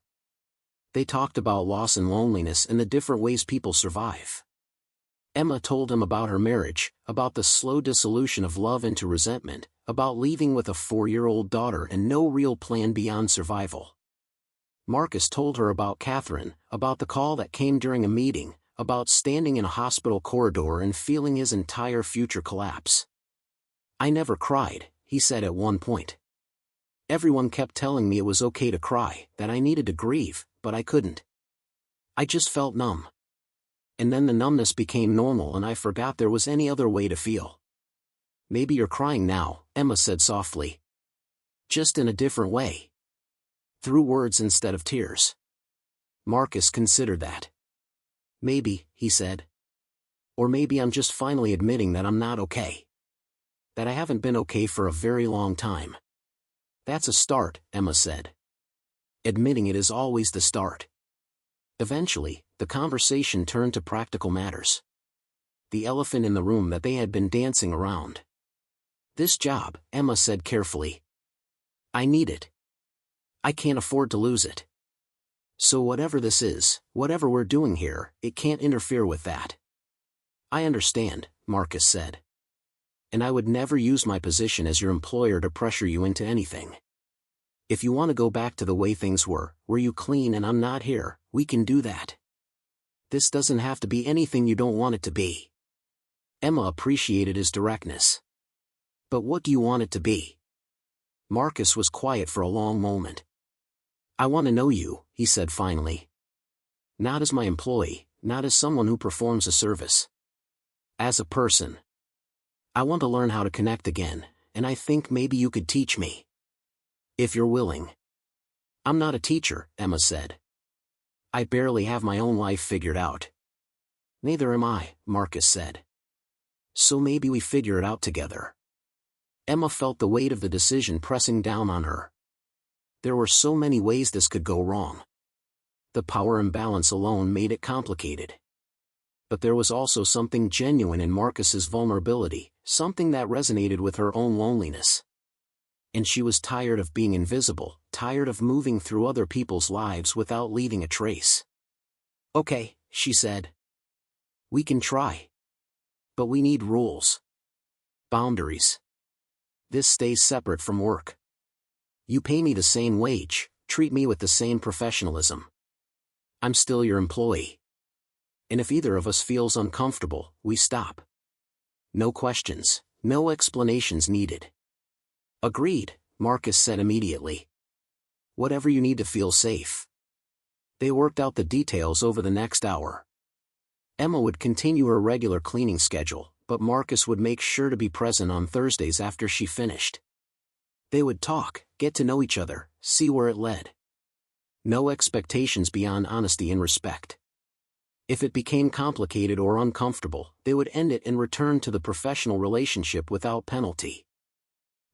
They talked about loss and loneliness and the different ways people survive. Emma told him about her marriage, about the slow dissolution of love into resentment, about leaving with a 4-year-old daughter and no real plan beyond survival. Marcus told her about Catherine, about the call that came during a meeting, about standing in a hospital corridor and feeling his entire future collapse. I never cried, he said at one point. Everyone kept telling me it was okay to cry, that I needed to grieve, but I couldn't. I just felt numb. And then the numbness became normal and I forgot there was any other way to feel. Maybe you're crying now, Emma said softly. Just in a different way. Through words instead of tears. Marcus considered that. Maybe, he said. Or maybe I'm just finally admitting that I'm not okay. That I haven't been okay for a very long time. That's a start, Emma said. Admitting it is always the start. Eventually, the conversation turned to practical matters. The elephant in the room that they had been dancing around. This job, Emma said carefully. I need it. I can't afford to lose it. So whatever this is, whatever we're doing here, it can't interfere with that. I understand, Marcus said. And I would never use my position as your employer to pressure you into anything. If you want to go back to the way things were, where you clean and I'm not here, we can do that. This doesn't have to be anything you don't want it to be. Emma appreciated his directness. But what do you want it to be? Marcus was quiet for a long moment. I want to know you, he said finally. Not as my employee, not as someone who performs a service. As a person. I want to learn how to connect again, and I think maybe you could teach me. If you're willing. I'm not a teacher, Emma said. I barely have my own life figured out. Neither am I, Marcus said. So maybe we figure it out together. Emma felt the weight of the decision pressing down on her. There were so many ways this could go wrong. The power imbalance alone made it complicated. But there was also something genuine in Marcus's vulnerability, something that resonated with her own loneliness. And she was tired of being invisible, tired of moving through other people's lives without leaving a trace. "Okay," she said. "We can try. But we need rules. Boundaries. This stays separate from work. You pay me the same wage, treat me with the same professionalism. I'm still your employee. And if either of us feels uncomfortable, we stop. No questions, no explanations needed." "Agreed," Marcus said immediately. "Whatever you need to feel safe." They worked out the details over the next hour. Emma would continue her regular cleaning schedule, but Marcus would make sure to be present on Thursdays after she finished. They would talk, get to know each other, see where it led. No expectations beyond honesty and respect. If it became complicated or uncomfortable, they would end it and return to the professional relationship without penalty.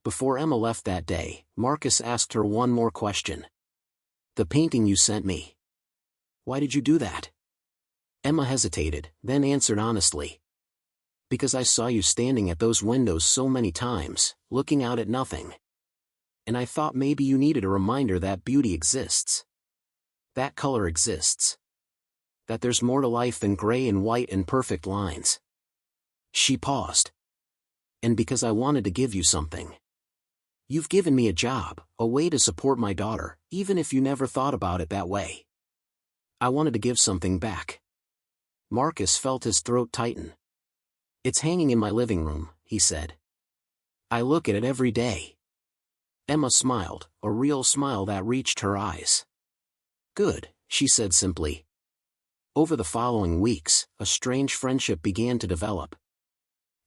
Before Emma left that day, Marcus asked her one more question. "The painting you sent me. Why did you do that?" Emma hesitated, then answered honestly. "Because I saw you standing at those windows so many times, looking out at nothing. And I thought maybe you needed a reminder that beauty exists. That color exists. That there's more to life than gray and white and perfect lines." She paused. "And because I wanted to give you something. You've given me a job, a way to support my daughter, even if you never thought about it that way. I wanted to give something back." Marcus felt his throat tighten. "It's hanging in my living room," he said. "I look at it every day." Emma smiled, a real smile that reached her eyes. "Good," she said simply. Over the following weeks, a strange friendship began to develop.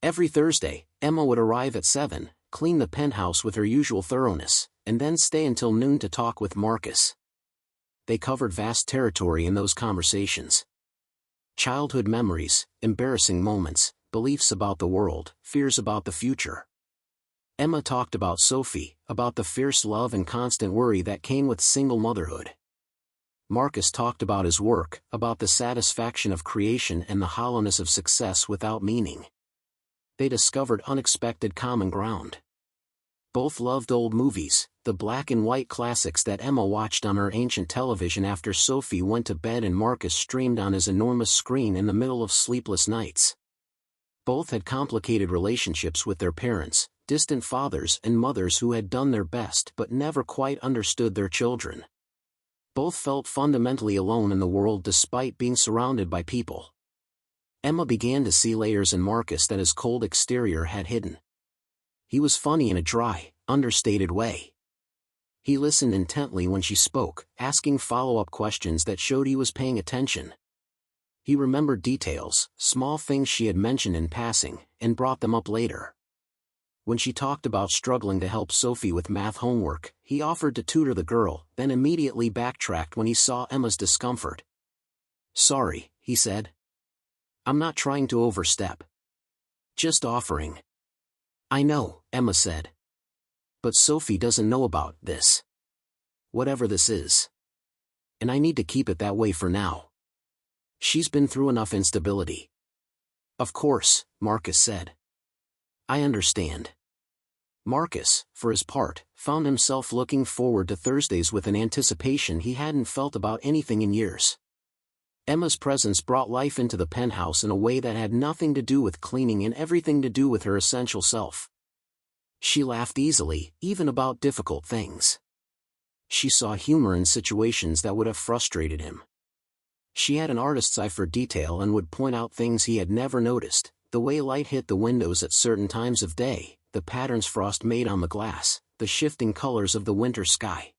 Every Thursday, Emma would arrive at 7, clean the penthouse with her usual thoroughness, and then stay until noon to talk with Marcus. They covered vast territory in those conversations. Childhood memories, embarrassing moments, beliefs about the world, fears about the future. Emma talked about Sophie, about the fierce love and constant worry that came with single motherhood. Marcus talked about his work, about the satisfaction of creation and the hollowness of success without meaning. They discovered unexpected common ground. Both loved old movies, the black and white classics that Emma watched on her ancient television after Sophie went to bed and Marcus streamed on his enormous screen in the middle of sleepless nights. Both had complicated relationships with their parents, distant fathers and mothers who had done their best but never quite understood their children. Both felt fundamentally alone in the world despite being surrounded by people. Emma began to see layers in Marcus that his cold exterior had hidden. He was funny in a dry, understated way. He listened intently when she spoke, asking follow-up questions that showed he was paying attention. He remembered details, small things she had mentioned in passing, and brought them up later. When she talked about struggling to help Sophie with math homework, he offered to tutor the girl, then immediately backtracked when he saw Emma's discomfort. "Sorry," he said. "I'm not trying to overstep. Just offering." "I know," Emma said. "But Sophie doesn't know about this. Whatever this is. And I need to keep it that way for now. She's been through enough instability." "Of course," Marcus said. "I understand." Marcus, for his part, found himself looking forward to Thursdays with an anticipation he hadn't felt about anything in years. Emma's presence brought life into the penthouse in a way that had nothing to do with cleaning and everything to do with her essential self. She laughed easily, even about difficult things. She saw humor in situations that would have frustrated him. She had an artist's eye for detail and would point out things he had never noticed, the way light hit the windows at certain times of day, the patterns frost made on the glass, the shifting colors of the winter sky.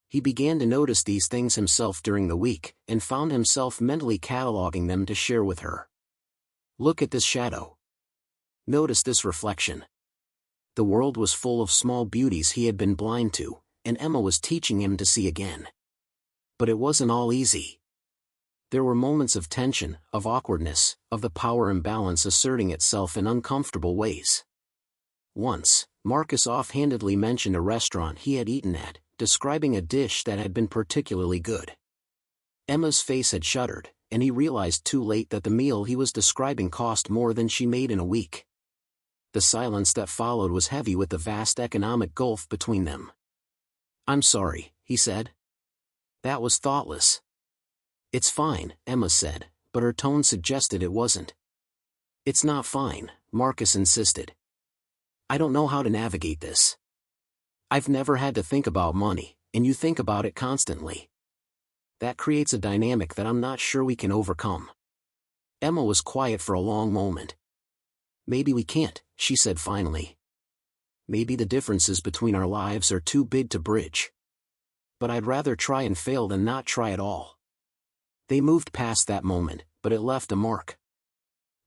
He began to notice these things himself during the week, and found himself mentally cataloging them to share with her. "Look at this shadow. Notice this reflection." The world was full of small beauties he had been blind to, and Emma was teaching him to see again. But it wasn't all easy. There were moments of tension, of awkwardness, of the power imbalance asserting itself in uncomfortable ways. Once, Marcus offhandedly mentioned a restaurant he had eaten at, describing a dish that had been particularly good. Emma's face had shuddered, and he realized too late that the meal he was describing cost more than she made in a week. The silence that followed was heavy with the vast economic gulf between them. "I'm sorry," he said. "That was thoughtless." "It's fine," Emma said, but her tone suggested it wasn't. "It's not fine," Marcus insisted. "I don't know how to navigate this. I've never had to think about money, and you think about it constantly. That creates a dynamic that I'm not sure we can overcome." Emma was quiet for a long moment. "Maybe we can't," she said finally. "Maybe the differences between our lives are too big to bridge. But I'd rather try and fail than not try at all." They moved past that moment, but it left a mark.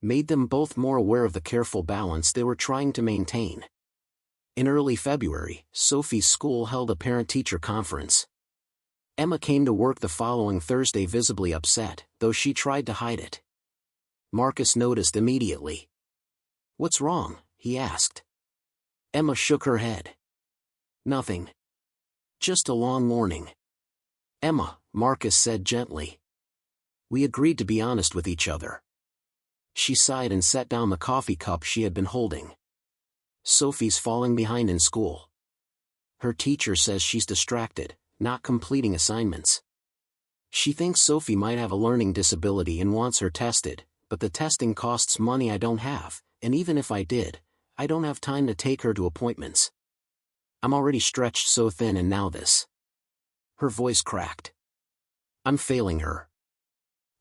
Made them both more aware of the careful balance they were trying to maintain. In early February, Sophie's school held a parent-teacher conference. Emma came to work the following Thursday visibly upset, though she tried to hide it. Marcus noticed immediately. "What's wrong?" he asked. Emma shook her head. "Nothing. Just a long morning." "Emma," Marcus said gently. "We agreed to be honest with each other." She sighed and set down the coffee cup she had been holding. "Sophie's falling behind in school. Her teacher says she's distracted, not completing assignments. She thinks Sophie might have a learning disability and wants her tested, but the testing costs money I don't have, and even if I did, I don't have time to take her to appointments. I'm already stretched so thin and now this." Her voice cracked. "I'm failing her.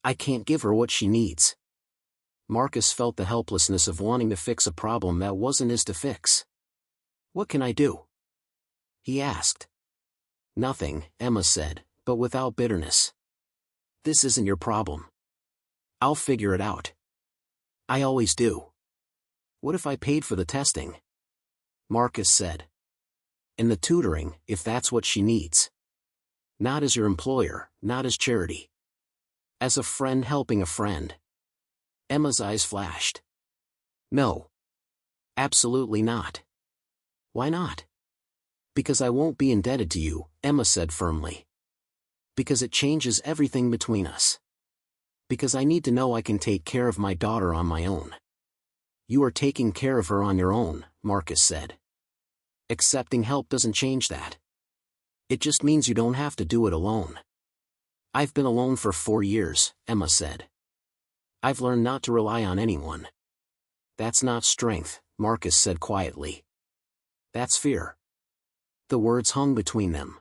I can't give her what she needs." Marcus felt the helplessness of wanting to fix a problem that wasn't his to fix. "What can I do?" he asked. "Nothing," Emma said, but without bitterness. "This isn't your problem. I'll figure it out. I always do." "What if I paid for the testing?" Marcus said. "And the tutoring, if that's what she needs. Not as your employer, not as charity. As a friend helping a friend." Emma's eyes flashed. "No. Absolutely not." "Why not?" "Because I won't be indebted to you," Emma said firmly. "Because it changes everything between us. Because I need to know I can take care of my daughter on my own." "You are taking care of her on your own," Marcus said. "Accepting help doesn't change that. It just means you don't have to do it alone." "I've been alone for 4 years," Emma said. "I've learned not to rely on anyone." "That's not strength," Marcus said quietly. "That's fear." The words hung between them.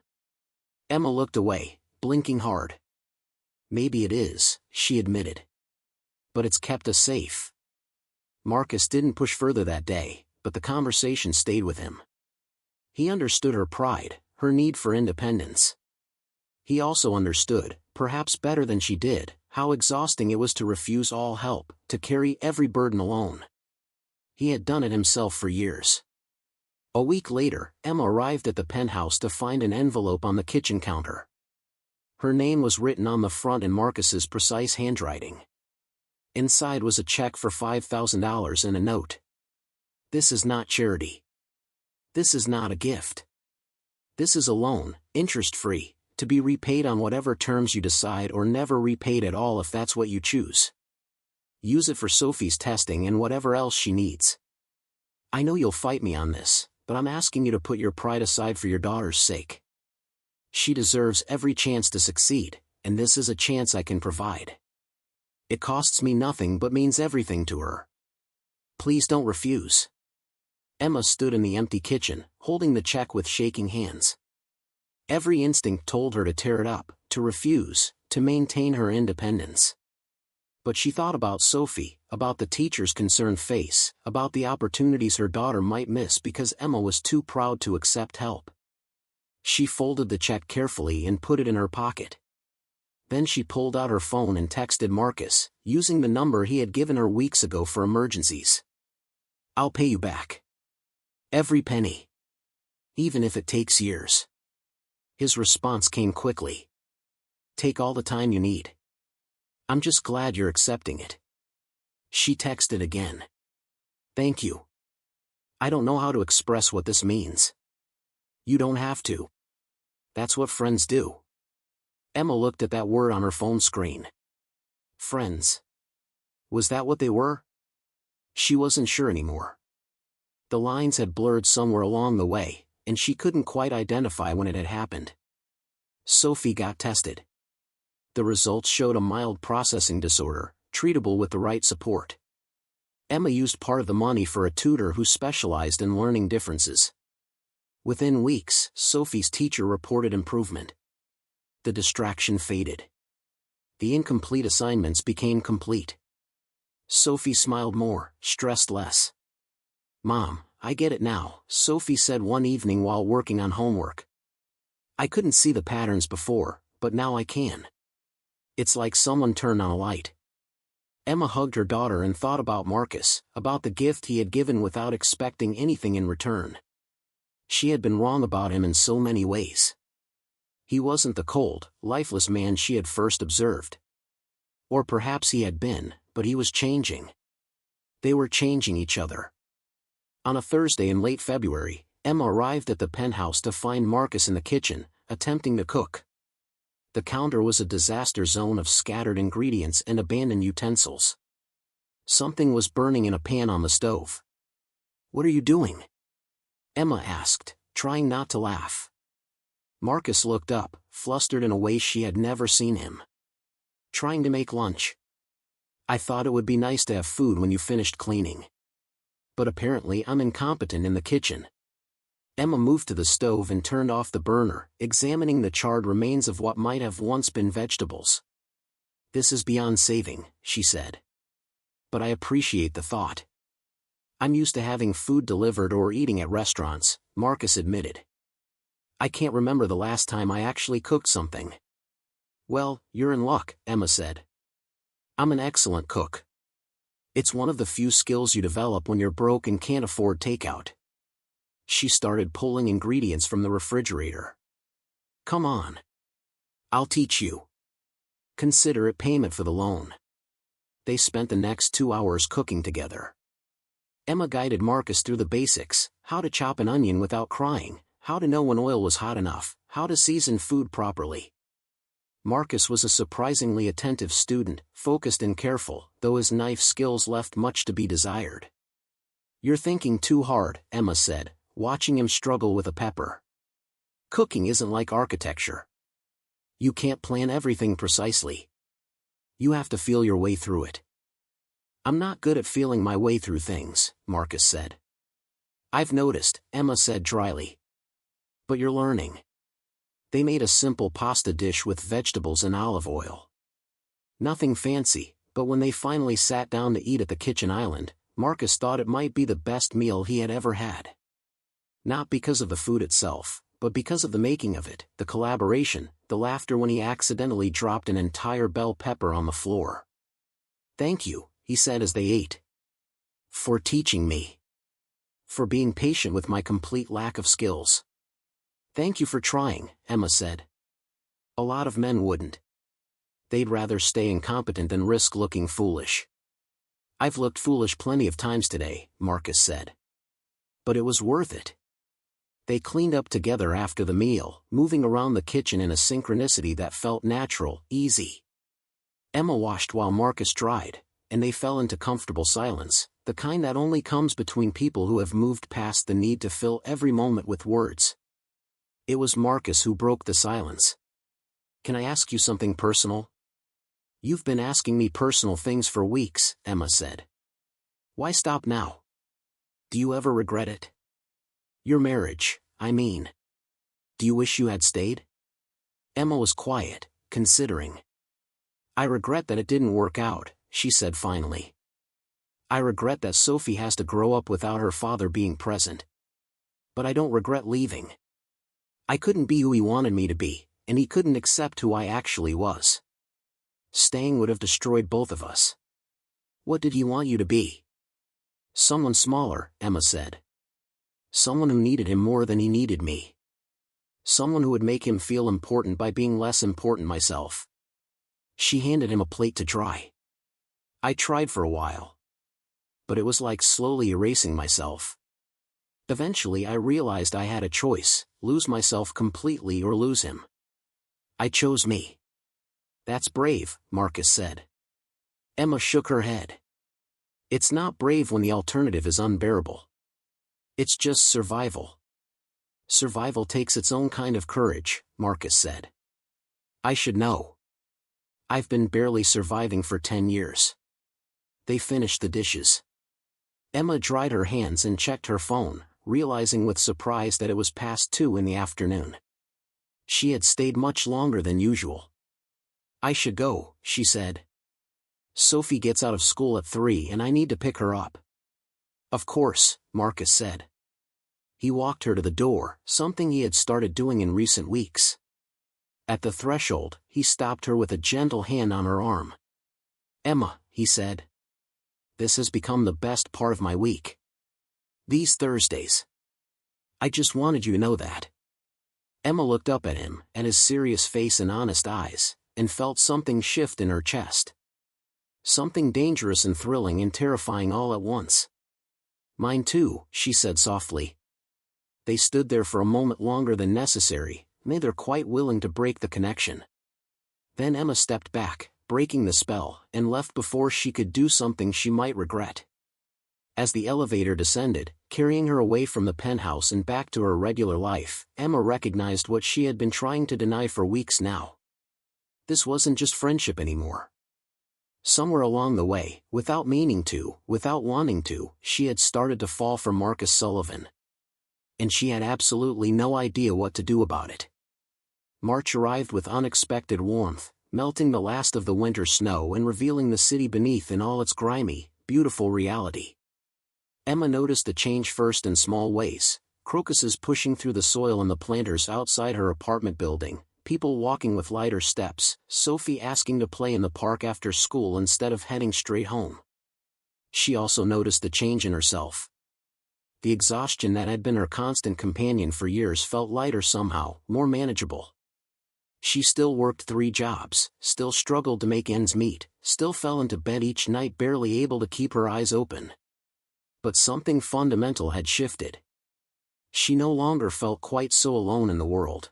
Emma looked away, blinking hard. "Maybe it is," she admitted. "But it's kept us safe." Marcus didn't push further that day, but the conversation stayed with him. He understood her pride, her need for independence. He also understood, perhaps better than she did, how exhausting it was to refuse all help, to carry every burden alone. He had done it himself for years. A week later, Emma arrived at the penthouse to find an envelope on the kitchen counter. Her name was written on the front in Marcus's precise handwriting. Inside was a check for $5,000 and a note. "This is not charity. This is not a gift. This is a loan, interest-free, to be repaid on whatever terms you decide or never repaid at all if that's what you choose. Use it for Sophie's testing and whatever else she needs. I know you'll fight me on this, but I'm asking you to put your pride aside for your daughter's sake. She deserves every chance to succeed, and this is a chance I can provide. It costs me nothing but means everything to her. Please don't refuse." Emma stood in the empty kitchen, holding the check with shaking hands. Every instinct told her to tear it up, to refuse, to maintain her independence. But she thought about Sophie, about the teacher's concerned face, about the opportunities her daughter might miss because Emma was too proud to accept help. She folded the check carefully and put it in her pocket. Then she pulled out her phone and texted Marcus, using the number he had given her weeks ago for emergencies. "I'll pay you back. Every penny. Even if it takes years." His response came quickly. "Take all the time you need. I'm just glad you're accepting it." She texted again. "Thank you. I don't know how to express what this means." "You don't have to. That's what friends do." Emma looked at that word on her phone screen. Friends. Was that what they were? She wasn't sure anymore. The lines had blurred somewhere along the way, and she couldn't quite identify when it had happened. Sophie got tested. The results showed a mild processing disorder, treatable with the right support. Emma used part of the money for a tutor who specialized in learning differences. Within weeks, Sophie's teacher reported improvement. The distraction faded. The incomplete assignments became complete. Sophie smiled more, stressed less. "Mom, I get it now," Sophie said one evening while working on homework. "I couldn't see the patterns before, but now I can. It's like someone turned on a light." Emma hugged her daughter and thought about Marcus, about the gift he had given without expecting anything in return. She had been wrong about him in so many ways. He wasn't the cold, lifeless man she had first observed. Or perhaps he had been, but he was changing. They were changing each other. On a Thursday in late February, Emma arrived at the penthouse to find Marcus in the kitchen, attempting to cook. The counter was a disaster zone of scattered ingredients and abandoned utensils. Something was burning in a pan on the stove. "What are you doing?" Emma asked, trying not to laugh. Marcus looked up, flustered in a way she had never seen him. "Trying to make lunch. I thought it would be nice to have food when you finished cleaning. But apparently I'm incompetent in the kitchen." Emma moved to the stove and turned off the burner, examining the charred remains of what might have once been vegetables. "This is beyond saving," she said. "But I appreciate the thought. I'm used to having food delivered or eating at restaurants," Marcus admitted. "I can't remember the last time I actually cooked something." "Well, you're in luck," Emma said. "I'm an excellent cook. It's one of the few skills you develop when you're broke and can't afford takeout." She started pulling ingredients from the refrigerator. "Come on. I'll teach you. Consider it payment for the loan." They spent the next 2 hours cooking together. Emma guided Marcus through the basics: how to chop an onion without crying, how to know when oil was hot enough, how to season food properly. Marcus was a surprisingly attentive student, focused and careful, though his knife skills left much to be desired. "You're thinking too hard," Emma said, watching him struggle with a pepper. "Cooking isn't like architecture. You can't plan everything precisely. You have to feel your way through it." "I'm not good at feeling my way through things," Marcus said. "I've noticed," Emma said dryly. "But you're learning." They made a simple pasta dish with vegetables and olive oil. Nothing fancy, but when they finally sat down to eat at the kitchen island, Marcus thought it might be the best meal he had ever had. Not because of the food itself, but because of the making of it, the collaboration, the laughter when he accidentally dropped an entire bell pepper on the floor. "Thank you," he said as they ate. "For teaching me. For being patient with my complete lack of skills." "Thank you for trying," Emma said. "A lot of men wouldn't. They'd rather stay incompetent than risk looking foolish." "I've looked foolish plenty of times today," Marcus said. "But it was worth it." They cleaned up together after the meal, moving around the kitchen in a synchronicity that felt natural, easy. Emma washed while Marcus dried, and they fell into comfortable silence, the kind that only comes between people who have moved past the need to fill every moment with words. It was Marcus who broke the silence. "Can I ask you something personal?" "You've been asking me personal things for weeks," Emma said. "Why stop now? Do you ever regret it? Your marriage, I mean. Do you wish you had stayed?" Emma was quiet, considering. "I regret that it didn't work out," she said finally. "I regret that Sophie has to grow up without her father being present. But I don't regret leaving. I couldn't be who he wanted me to be, and he couldn't accept who I actually was. Staying would have destroyed both of us." "What did he want you to be?" "Someone smaller," Emma said. "Someone who needed him more than he needed me. Someone who would make him feel important by being less important myself." She handed him a plate to dry. "I tried for a while. But it was like slowly erasing myself. Eventually I realized I had a choice: lose myself completely or lose him. I chose me." "That's brave," Marcus said. Emma shook her head. "It's not brave when the alternative is unbearable. It's just survival. Survival takes its own kind of courage, Marcus said. I should know. I've been barely surviving for 10 years. They finished the dishes. Emma dried her hands and checked her phone, realizing with surprise that it was past 2 in the afternoon. She had stayed much longer than usual. I should go, she said. Sophie gets out of school at 3 and I need to pick her up. Of course, Marcus said. He walked her to the door, something he had started doing in recent weeks. At the threshold, he stopped her with a gentle hand on her arm. Emma, he said. This has become the best part of my week. These Thursdays. I just wanted you to know that. Emma looked up at him, at his serious face and honest eyes, and felt something shift in her chest. Something dangerous and thrilling and terrifying all at once. Mine too, she said softly. They stood there for a moment longer than necessary, neither quite willing to break the connection. Then Emma stepped back, breaking the spell, and left before she could do something she might regret. As the elevator descended, carrying her away from the penthouse and back to her regular life, Emma recognized what she had been trying to deny for weeks now. This wasn't just friendship anymore. Somewhere along the way, without meaning to, without wanting to, she had started to fall for Marcus Sullivan. And she had absolutely no idea what to do about it. March arrived with unexpected warmth, melting the last of the winter snow and revealing the city beneath in all its grimy, beautiful reality. Emma noticed the change first in small ways: crocuses pushing through the soil in the planters outside her apartment building, people walking with lighter steps, Sophie asking to play in the park after school instead of heading straight home. She also noticed the change in herself. The exhaustion that had been her constant companion for years felt lighter somehow, more manageable. She still worked 3 jobs, still struggled to make ends meet, still fell into bed each night barely able to keep her eyes open. But something fundamental had shifted. She no longer felt quite so alone in the world.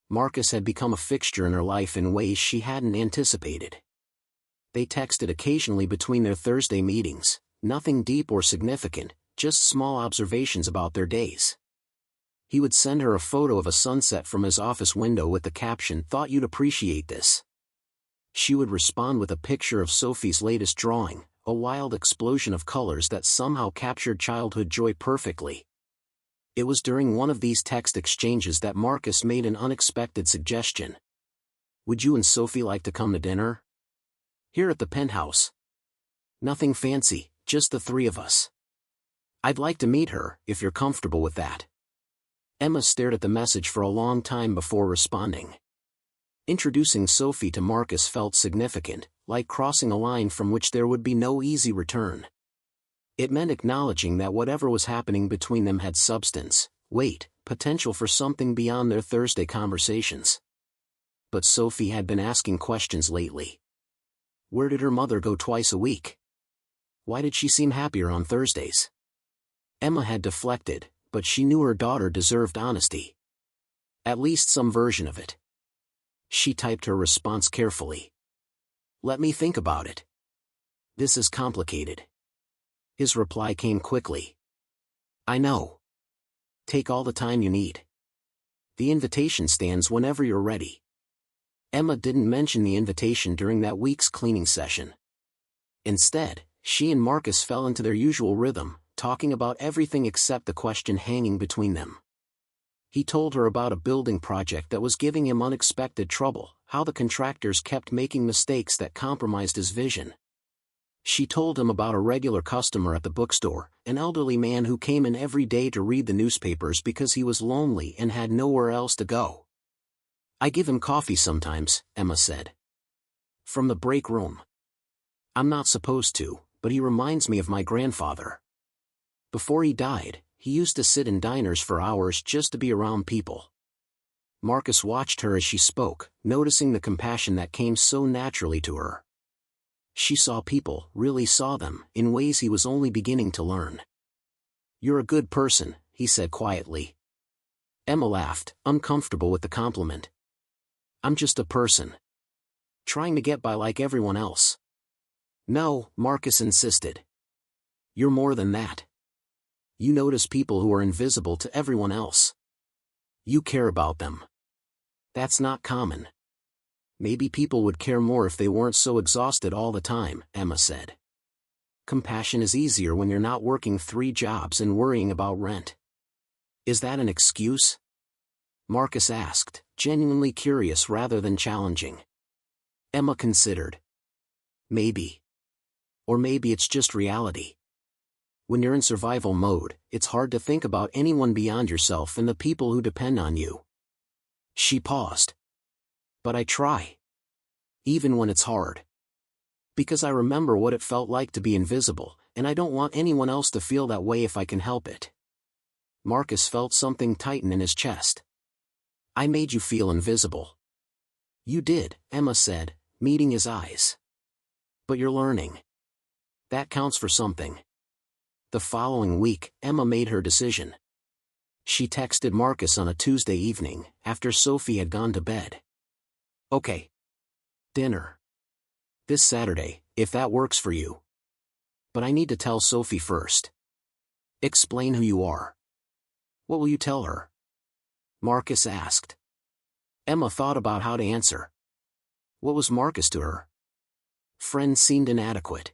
Marcus had become a fixture in her life in ways she hadn't anticipated. They texted occasionally between their Thursday meetings, nothing deep or significant, just small observations about their days. He would send her a photo of a sunset from his office window with the caption, "Thought you'd appreciate this." She would respond with a picture of Sophie's latest drawing, a wild explosion of colors that somehow captured childhood joy perfectly. It was during one of these text exchanges that Marcus made an unexpected suggestion. Would you and Sophie like to come to dinner? Here at the penthouse. Nothing fancy, just the 3 of us. I'd like to meet her, if you're comfortable with that. Emma stared at the message for a long time before responding. Introducing Sophie to Marcus felt significant, like crossing a line from which there would be no easy return. It meant acknowledging that whatever was happening between them had substance, weight, potential for something beyond their Thursday conversations. But Sophie had been asking questions lately. Where did her mother go twice a week? Why did she seem happier on Thursdays? Emma had deflected, but she knew her daughter deserved honesty. At least some version of it. She typed her response carefully. Let me think about it. This is complicated. His reply came quickly. I know. Take all the time you need. The invitation stands whenever you're ready. Emma didn't mention the invitation during that week's cleaning session. Instead, she and Marcus fell into their usual rhythm, talking about everything except the question hanging between them. He told her about a building project that was giving him unexpected trouble, how the contractors kept making mistakes that compromised his vision. She told him about a regular customer at the bookstore, an elderly man who came in every day to read the newspapers because he was lonely and had nowhere else to go. I give him coffee sometimes, Emma said. From the break room. I'm not supposed to, but he reminds me of my grandfather. Before he died, he used to sit in diners for hours just to be around people. Marcus watched her as she spoke, noticing the compassion that came so naturally to her. She saw people, really saw them, in ways he was only beginning to learn. You're a good person, he said quietly. Emma laughed, uncomfortable with the compliment. I'm just a person. Trying to get by like everyone else. No, Marcus insisted. You're more than that. You notice people who are invisible to everyone else. You care about them. That's not common. Maybe people would care more if they weren't so exhausted all the time, Emma said. Compassion is easier when you're not working 3 jobs and worrying about rent. Is that an excuse? Marcus asked, genuinely curious rather than challenging. Emma considered. Maybe. Or maybe it's just reality. When you're in survival mode, it's hard to think about anyone beyond yourself and the people who depend on you. She paused. But I try. Even when it's hard. Because I remember what it felt like to be invisible, and I don't want anyone else to feel that way if I can help it. Marcus felt something tighten in his chest. I made you feel invisible. You did, Emma said, meeting his eyes. But you're learning. That counts for something. The following week, Emma made her decision. She texted Marcus on a Tuesday evening, after Sophie had gone to bed. Okay. Dinner. This Saturday, if that works for you. But I need to tell Sophie first. Explain who you are. What will you tell her? Marcus asked. Emma thought about how to answer. What was Marcus to her? Friend seemed inadequate.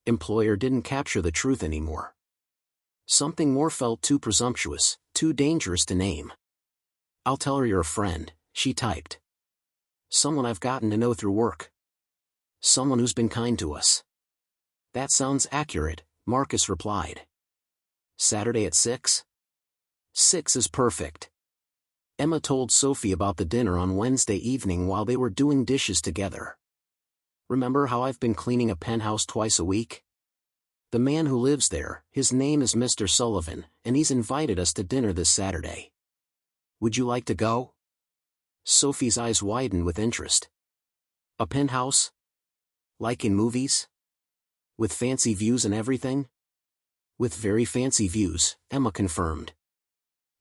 Employer didn't capture the truth anymore. Something more felt too presumptuous, too dangerous to name. I'll tell her you're a friend, she typed. Someone I've gotten to know through work. Someone who's been kind to us. That sounds accurate, Marcus replied. Saturday at 6? 6 is perfect. Emma told Sophie about the dinner on Wednesday evening while they were doing dishes together. Remember how I've been cleaning a penthouse twice a week? The man who lives there, his name is Mr. Sullivan, and he's invited us to dinner this Saturday. Would you like to go? Sophie's eyes widened with interest. A penthouse? Like in movies? With fancy views and everything? With very fancy views, Emma confirmed.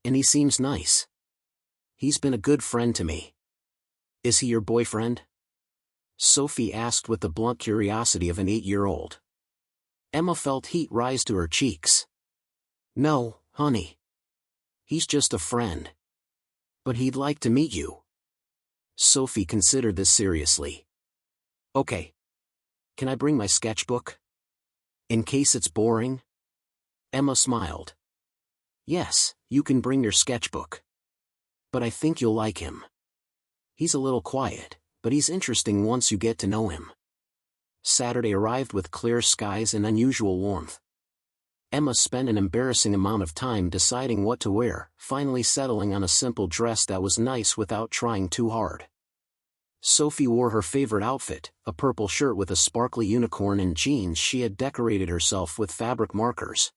And he seems nice. He's been a good friend to me. Is he your boyfriend? Sophie asked with the blunt curiosity of an 8-year-old. Emma felt heat rise to her cheeks. No, honey. He's just a friend. But he'd like to meet you. Sophie considered this seriously. Okay. Can I bring my sketchbook? In case it's boring? Emma smiled. Yes, you can bring your sketchbook. But I think you'll like him. He's a little quiet, but he's interesting once you get to know him. Saturday arrived with clear skies and unusual warmth. Emma spent an embarrassing amount of time deciding what to wear, finally settling on a simple dress that was nice without trying too hard. Sophie wore her favorite outfit, a purple shirt with a sparkly unicorn and jeans she had decorated herself with fabric markers.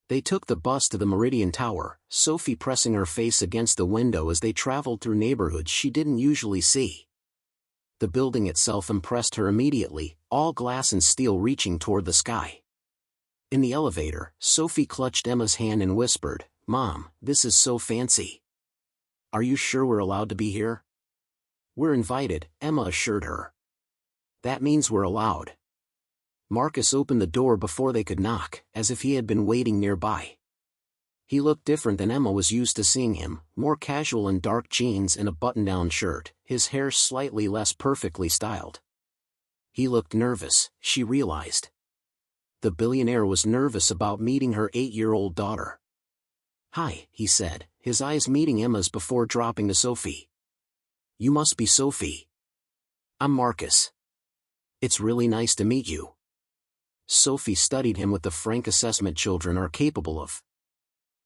They took the bus to the Meridian Tower, Sophie pressing her face against the window as they traveled through neighborhoods she didn't usually see. The building itself impressed her immediately, all glass and steel reaching toward the sky. In the elevator, Sophie clutched Emma's hand and whispered, "Mom, this is so fancy. Are you sure we're allowed to be here?" "We're invited," Emma assured her. "That means we're allowed." Marcus opened the door before they could knock, as if he had been waiting nearby. He looked different than Emma was used to seeing him, more casual in dark jeans and a button-down shirt, his hair slightly less perfectly styled. He looked nervous, she realized. The billionaire was nervous about meeting her 8-year-old daughter. "Hi," he said, his eyes meeting Emma's before dropping to Sophie. "You must be Sophie." "I'm Marcus. It's really nice to meet you." Sophie studied him with the frank assessment children are capable of.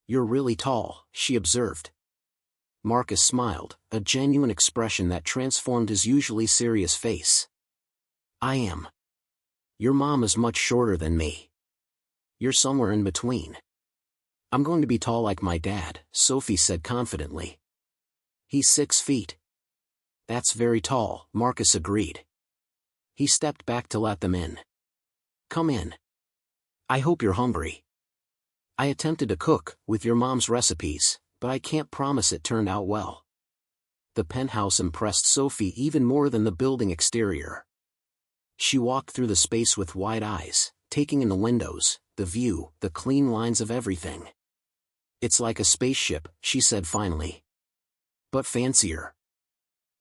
"You're really tall," she observed. Marcus smiled, a genuine expression that transformed his usually serious face. "I am. Your mom is much shorter than me. You're somewhere in between." "I'm going to be tall like my dad," Sophie said confidently. "He's 6 feet. That's very tall," Marcus agreed. He stepped back to let them in. "Come in. I hope you're hungry. I attempted to cook, with your mom's recipes, but I can't promise it turned out well." The penthouse impressed Sophie even more than the building exterior. She walked through the space with wide eyes, taking in the windows, the view, the clean lines of everything. It's like a spaceship, she said finally. But fancier.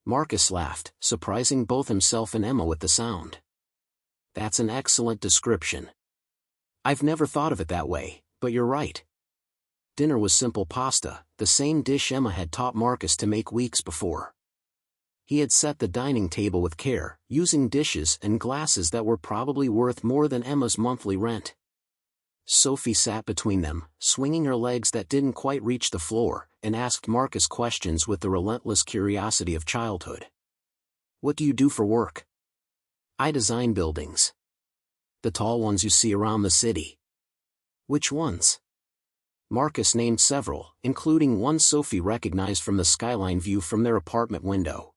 Marcus laughed, surprising both himself and Emma with the sound. That's an excellent description. I've never thought of it that way, but you're right. Dinner was simple pasta, the same dish Emma had taught Marcus to make weeks before. He had set the dining table with care, using dishes and glasses that were probably worth more than Emma's monthly rent. Sophie sat between them, swinging her legs that didn't quite reach the floor, and asked Marcus questions with the relentless curiosity of childhood. What do you do for work? I design buildings. The tall ones you see around the city. Which ones? Marcus named several, including one Sophie recognized from the skyline view from their apartment window.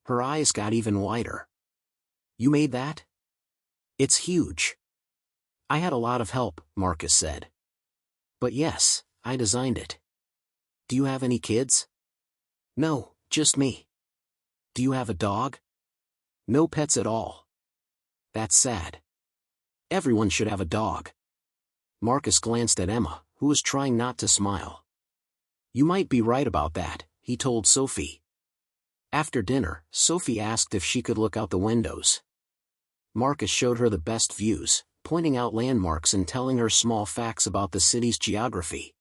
Her eyes got even wider. You made that? It's huge. I had a lot of help, Marcus said. But yes, I designed it. Do you have any kids? No, just me. Do you have a dog? No pets at all. That's sad. Everyone should have a dog. Marcus glanced at Emma, who was trying not to smile. You might be right about that, he told Sophie. After dinner, Sophie asked if she could look out the windows. Marcus showed her the best views, pointing out landmarks and telling her small facts about the city's geography.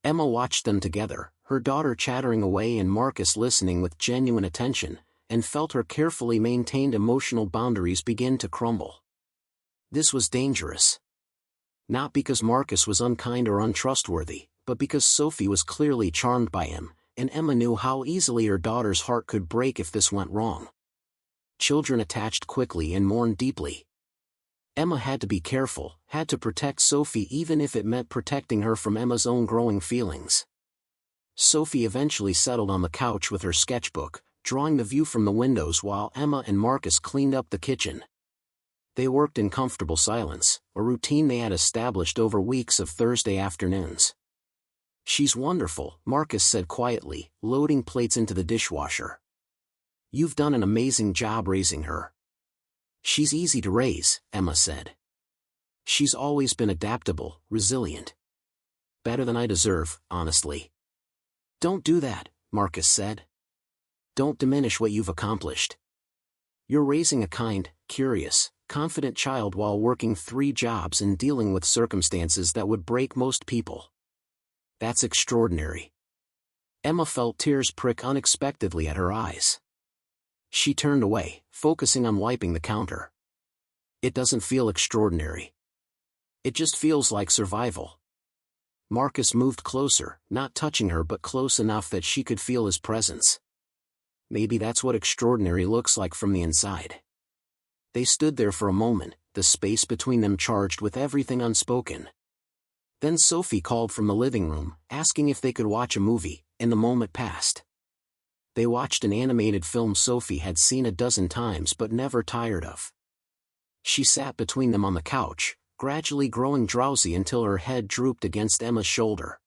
Emma watched them together, her daughter chattering away and Marcus listening with genuine attention, and felt her carefully maintained emotional boundaries begin to crumble. This was dangerous. Not because Marcus was unkind or untrustworthy, but because Sophie was clearly charmed by him, and Emma knew how easily her daughter's heart could break if this went wrong. Children attached quickly and mourned deeply. Emma had to be careful, had to protect Sophie even if it meant protecting her from Emma's own growing feelings. Sophie eventually settled on the couch with her sketchbook, drawing the view from the windows while Emma and Marcus cleaned up the kitchen. They worked in comfortable silence, a routine they had established over weeks of Thursday afternoons. She's wonderful, Marcus said quietly, loading plates into the dishwasher. You've done an amazing job raising her. She's easy to raise, Emma said. She's always been adaptable, resilient. Better than I deserve, honestly. Don't do that, Marcus said. Don't diminish what you've accomplished. You're raising a kind, curious, confident child while working 3 jobs and dealing with circumstances that would break most people. That's extraordinary. Emma felt tears prick unexpectedly at her eyes. She turned away, focusing on wiping the counter. It doesn't feel extraordinary. It just feels like survival. Marcus moved closer, not touching her but close enough that she could feel his presence. Maybe that's what extraordinary looks like from the inside. They stood there for a moment, the space between them charged with everything unspoken. Then Sophie called from the living room, asking if they could watch a movie, and the moment passed. They watched an animated film Sophie had seen a dozen times but never tired of. She sat between them on the couch, gradually growing drowsy until her head drooped against Emma's shoulder.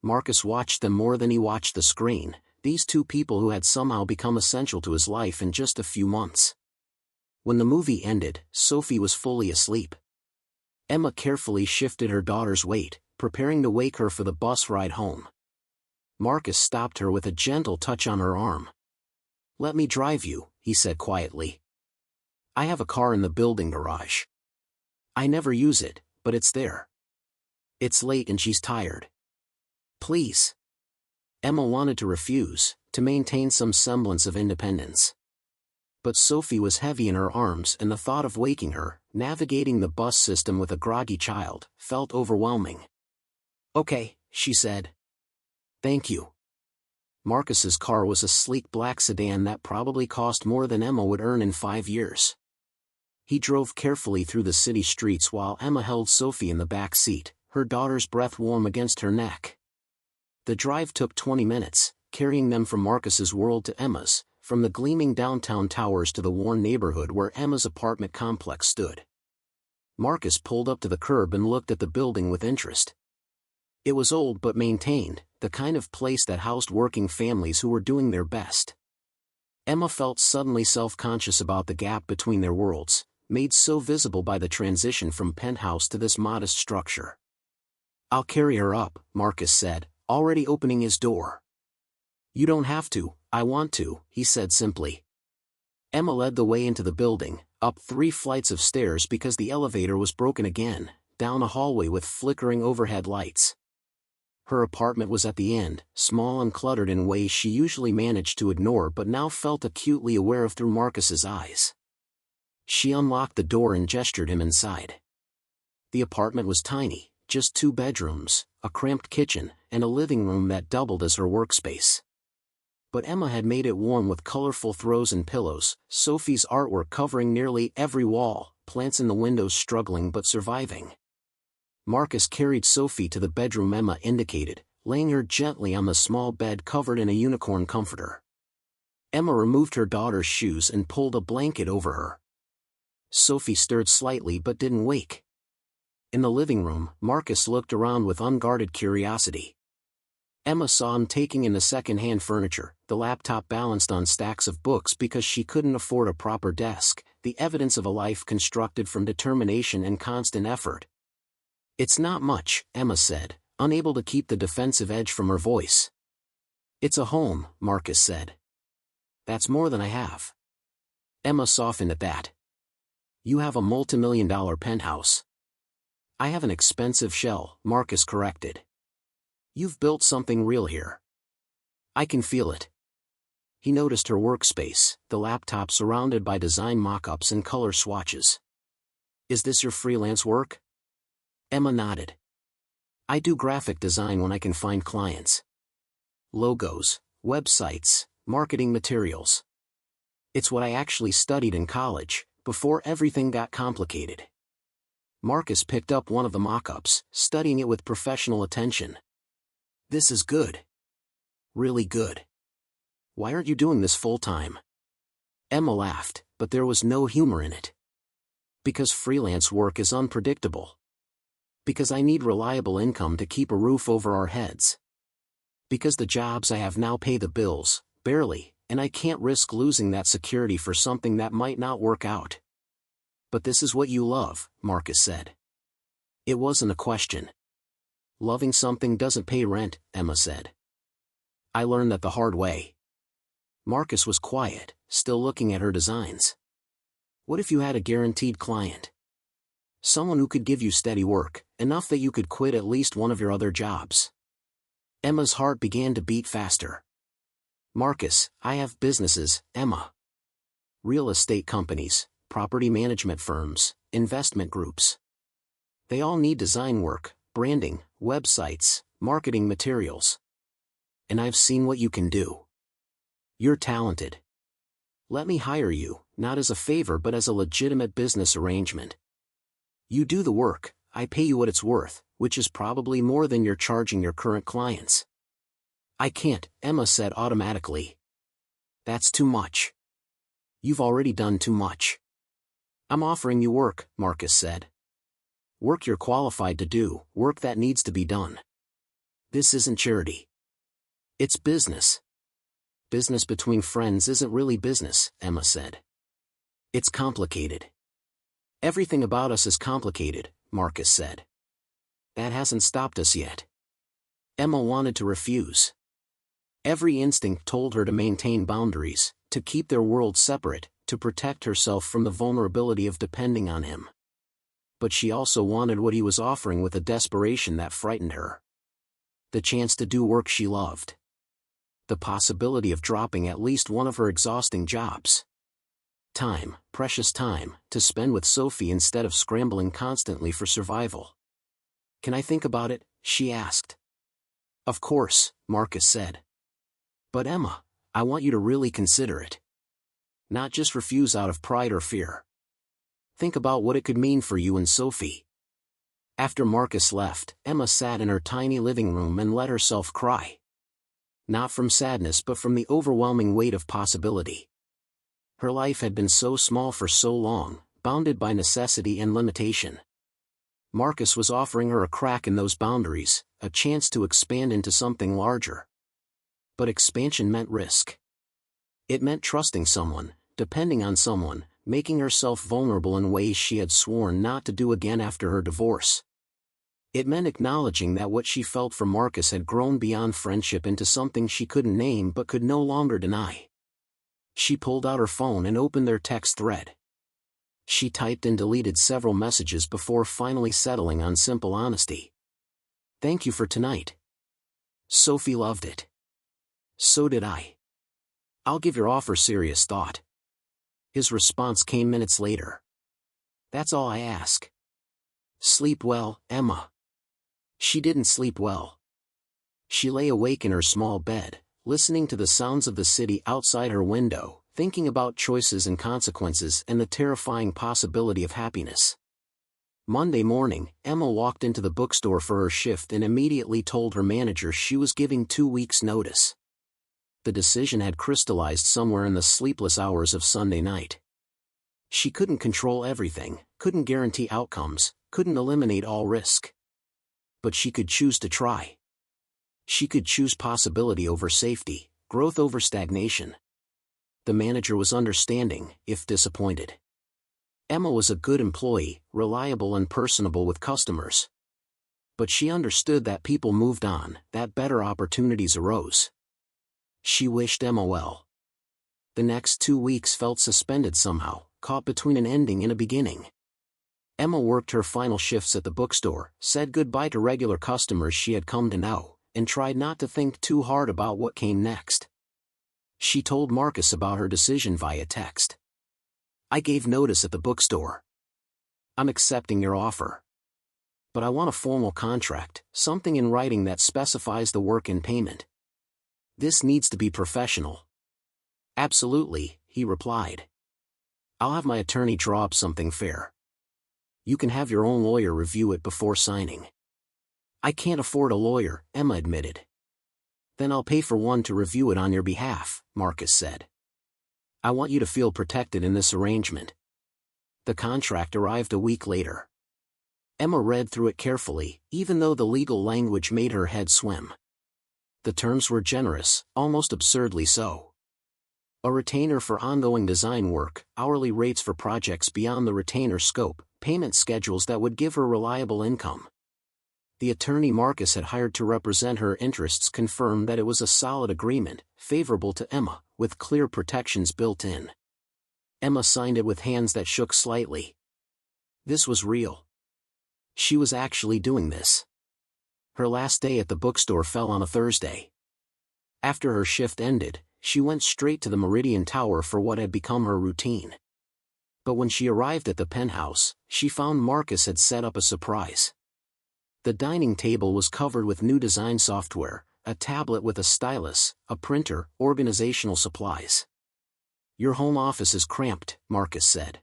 Marcus watched them more than he watched the screen, these two people who had somehow become essential to his life in just a few months. When the movie ended, Sophie was fully asleep. Emma carefully shifted her daughter's weight, preparing to wake her for the bus ride home. Marcus stopped her with a gentle touch on her arm. Let me drive you, he said quietly. I have a car in the building garage. I never use it, but it's there. It's late and she's tired. Please. Emma wanted to refuse, to maintain some semblance of independence. But Sophie was heavy in her arms and the thought of waking her, navigating the bus system with a groggy child, felt overwhelming. Okay, she said. Thank you. Marcus's car was a sleek black sedan that probably cost more than Emma would earn in 5 years. He drove carefully through the city streets while Emma held Sophie in the back seat, her daughter's breath warm against her neck. The drive took 20 minutes, carrying them from Marcus's world to Emma's, from the gleaming downtown towers to the worn neighborhood where Emma's apartment complex stood. Marcus pulled up to the curb and looked at the building with interest. It was old but maintained, the kind of place that housed working families who were doing their best. Emma felt suddenly self-conscious about the gap between their worlds, made so visible by the transition from penthouse to this modest structure. "I'll carry her up," Marcus said, already opening his door. "You don't have to, I want to," he said simply. Emma led the way into the building, up 3 flights of stairs because the elevator was broken again, down a hallway with flickering overhead lights. Her apartment was at the end, small and cluttered in ways she usually managed to ignore but now felt acutely aware of through Marcus's eyes. She unlocked the door and gestured him inside. The apartment was tiny, just 2 bedrooms, a cramped kitchen, and a living room that doubled as her workspace. But Emma had made it warm with colorful throws and pillows, Sophie's artwork covering nearly every wall, plants in the windows struggling but surviving. Marcus carried Sophie to the bedroom Emma indicated, laying her gently on the small bed covered in a unicorn comforter. Emma removed her daughter's shoes and pulled a blanket over her. Sophie stirred slightly but didn't wake. In the living room, Marcus looked around with unguarded curiosity. Emma saw him taking in the second-hand furniture, the laptop balanced on stacks of books because she couldn't afford a proper desk, the evidence of a life constructed from determination and constant effort. "It's not much," Emma said, unable to keep the defensive edge from her voice. "It's a home," Marcus said. "That's more than I have." Emma softened at that. "You have a multimillion-dollar penthouse." "I have an expensive shell," Marcus corrected. "You've built something real here. I can feel it." He noticed her workspace, the laptop surrounded by design mock-ups and color swatches. "Is this your freelance work?" Emma nodded. "I do graphic design when I can find clients. Logos, websites, marketing materials. It's what I actually studied in college, before everything got complicated." Marcus picked up one of the mock-ups, studying it with professional attention. "This is good. Really good. Why aren't you doing this full-time?" Emma laughed, but there was no humor in it. "Because freelance work is unpredictable. Because I need reliable income to keep a roof over our heads. Because the jobs I have now pay the bills, barely, and I can't risk losing that security for something that might not work out." "But this is what you love," Marcus said. It wasn't a question. "Loving something doesn't pay rent," Emma said. "I learned that the hard way." Marcus was quiet, still looking at her designs. "What if you had a guaranteed client? Someone who could give you steady work, enough that you could quit at least one of your other jobs?" Emma's heart began to beat faster. "Marcus, I have businesses, Emma. Real estate companies, property management firms, investment groups. They all need design work, branding, websites, marketing materials. And I've seen what you can do. You're talented. Let me hire you, not as a favor but as a legitimate business arrangement. You do the work, I pay you what it's worth, which is probably more than you're charging your current clients." "I can't," Emma said automatically. "That's too much. You've already done too much." "I'm offering you work," Marcus said. "Work you're qualified to do, work that needs to be done. This isn't charity. It's business." "Business between friends isn't really business," Emma said. "It's complicated." "Everything about us is complicated," Marcus said. "That hasn't stopped us yet." Emma wanted to refuse. Every instinct told her to maintain boundaries, to keep their worlds separate, to protect herself from the vulnerability of depending on him. But she also wanted what he was offering with a desperation that frightened her. The chance to do work she loved. The possibility of dropping at least one of her exhausting jobs. Time, precious time, to spend with Sophie instead of scrambling constantly for survival. "Can I think about it?" she asked. "Of course," Marcus said. "But Emma, I want you to really consider it. Not just refuse out of pride or fear. Think about what it could mean for you and Sophie." After Marcus left, Emma sat in her tiny living room and let herself cry. Not from sadness but from the overwhelming weight of possibility. Her life had been so small for so long, bounded by necessity and limitation. Marcus was offering her a crack in those boundaries, a chance to expand into something larger. But expansion meant risk. It meant trusting someone, depending on someone, making herself vulnerable in ways she had sworn not to do again after her divorce. It meant acknowledging that what she felt for Marcus had grown beyond friendship into something she couldn't name but could no longer deny. She pulled out her phone and opened their text thread. She typed and deleted several messages before finally settling on simple honesty. "Thank you for tonight. Sophie loved it. So did I. I'll give your offer serious thought." His response came minutes later. "That's all I ask. Sleep well, Emma." She didn't sleep well. She lay awake in her small bed, listening to the sounds of the city outside her window, thinking about choices and consequences and the terrifying possibility of happiness. Monday morning, Emma walked into the bookstore for her shift and immediately told her manager she was giving 2 weeks' notice. The decision had crystallized somewhere in the sleepless hours of Sunday night. She couldn't control everything, couldn't guarantee outcomes, couldn't eliminate all risk. But she could choose to try. She could choose possibility over safety, growth over stagnation. The manager was understanding, if disappointed. Emma was a good employee, reliable and personable with customers. But she understood that people moved on, that better opportunities arose. She wished Emma well. The next 2 weeks felt suspended somehow, caught between an ending and a beginning. Emma worked her final shifts at the bookstore, said goodbye to regular customers she had come to know, and tried not to think too hard about what came next. She told Marcus about her decision via text. "I gave notice at the bookstore. I'm accepting your offer. But I want a formal contract, something in writing that specifies the work and payment. This needs to be professional." "Absolutely," he replied. "I'll have my attorney draw up something fair. You can have your own lawyer review it before signing." "I can't afford a lawyer," Emma admitted. "Then I'll pay for one to review it on your behalf," Marcus said. "I want you to feel protected in this arrangement." The contract arrived a week later. Emma read through it carefully, even though the legal language made her head swim. The terms were generous, almost absurdly so. A retainer for ongoing design work, hourly rates for projects beyond the retainer scope, payment schedules that would give her reliable income. The attorney Marcus had hired to represent her interests confirmed that it was a solid agreement, favorable to Emma, with clear protections built in. Emma signed it with hands that shook slightly. This was real. She was actually doing this. Her last day at the bookstore fell on a Thursday. After her shift ended, she went straight to the Meridian Tower for what had become her routine. But when she arrived at the penthouse, she found Marcus had set up a surprise. The dining table was covered with new design software, a tablet with a stylus, a printer, organizational supplies. "Your home office is cramped," Marcus said.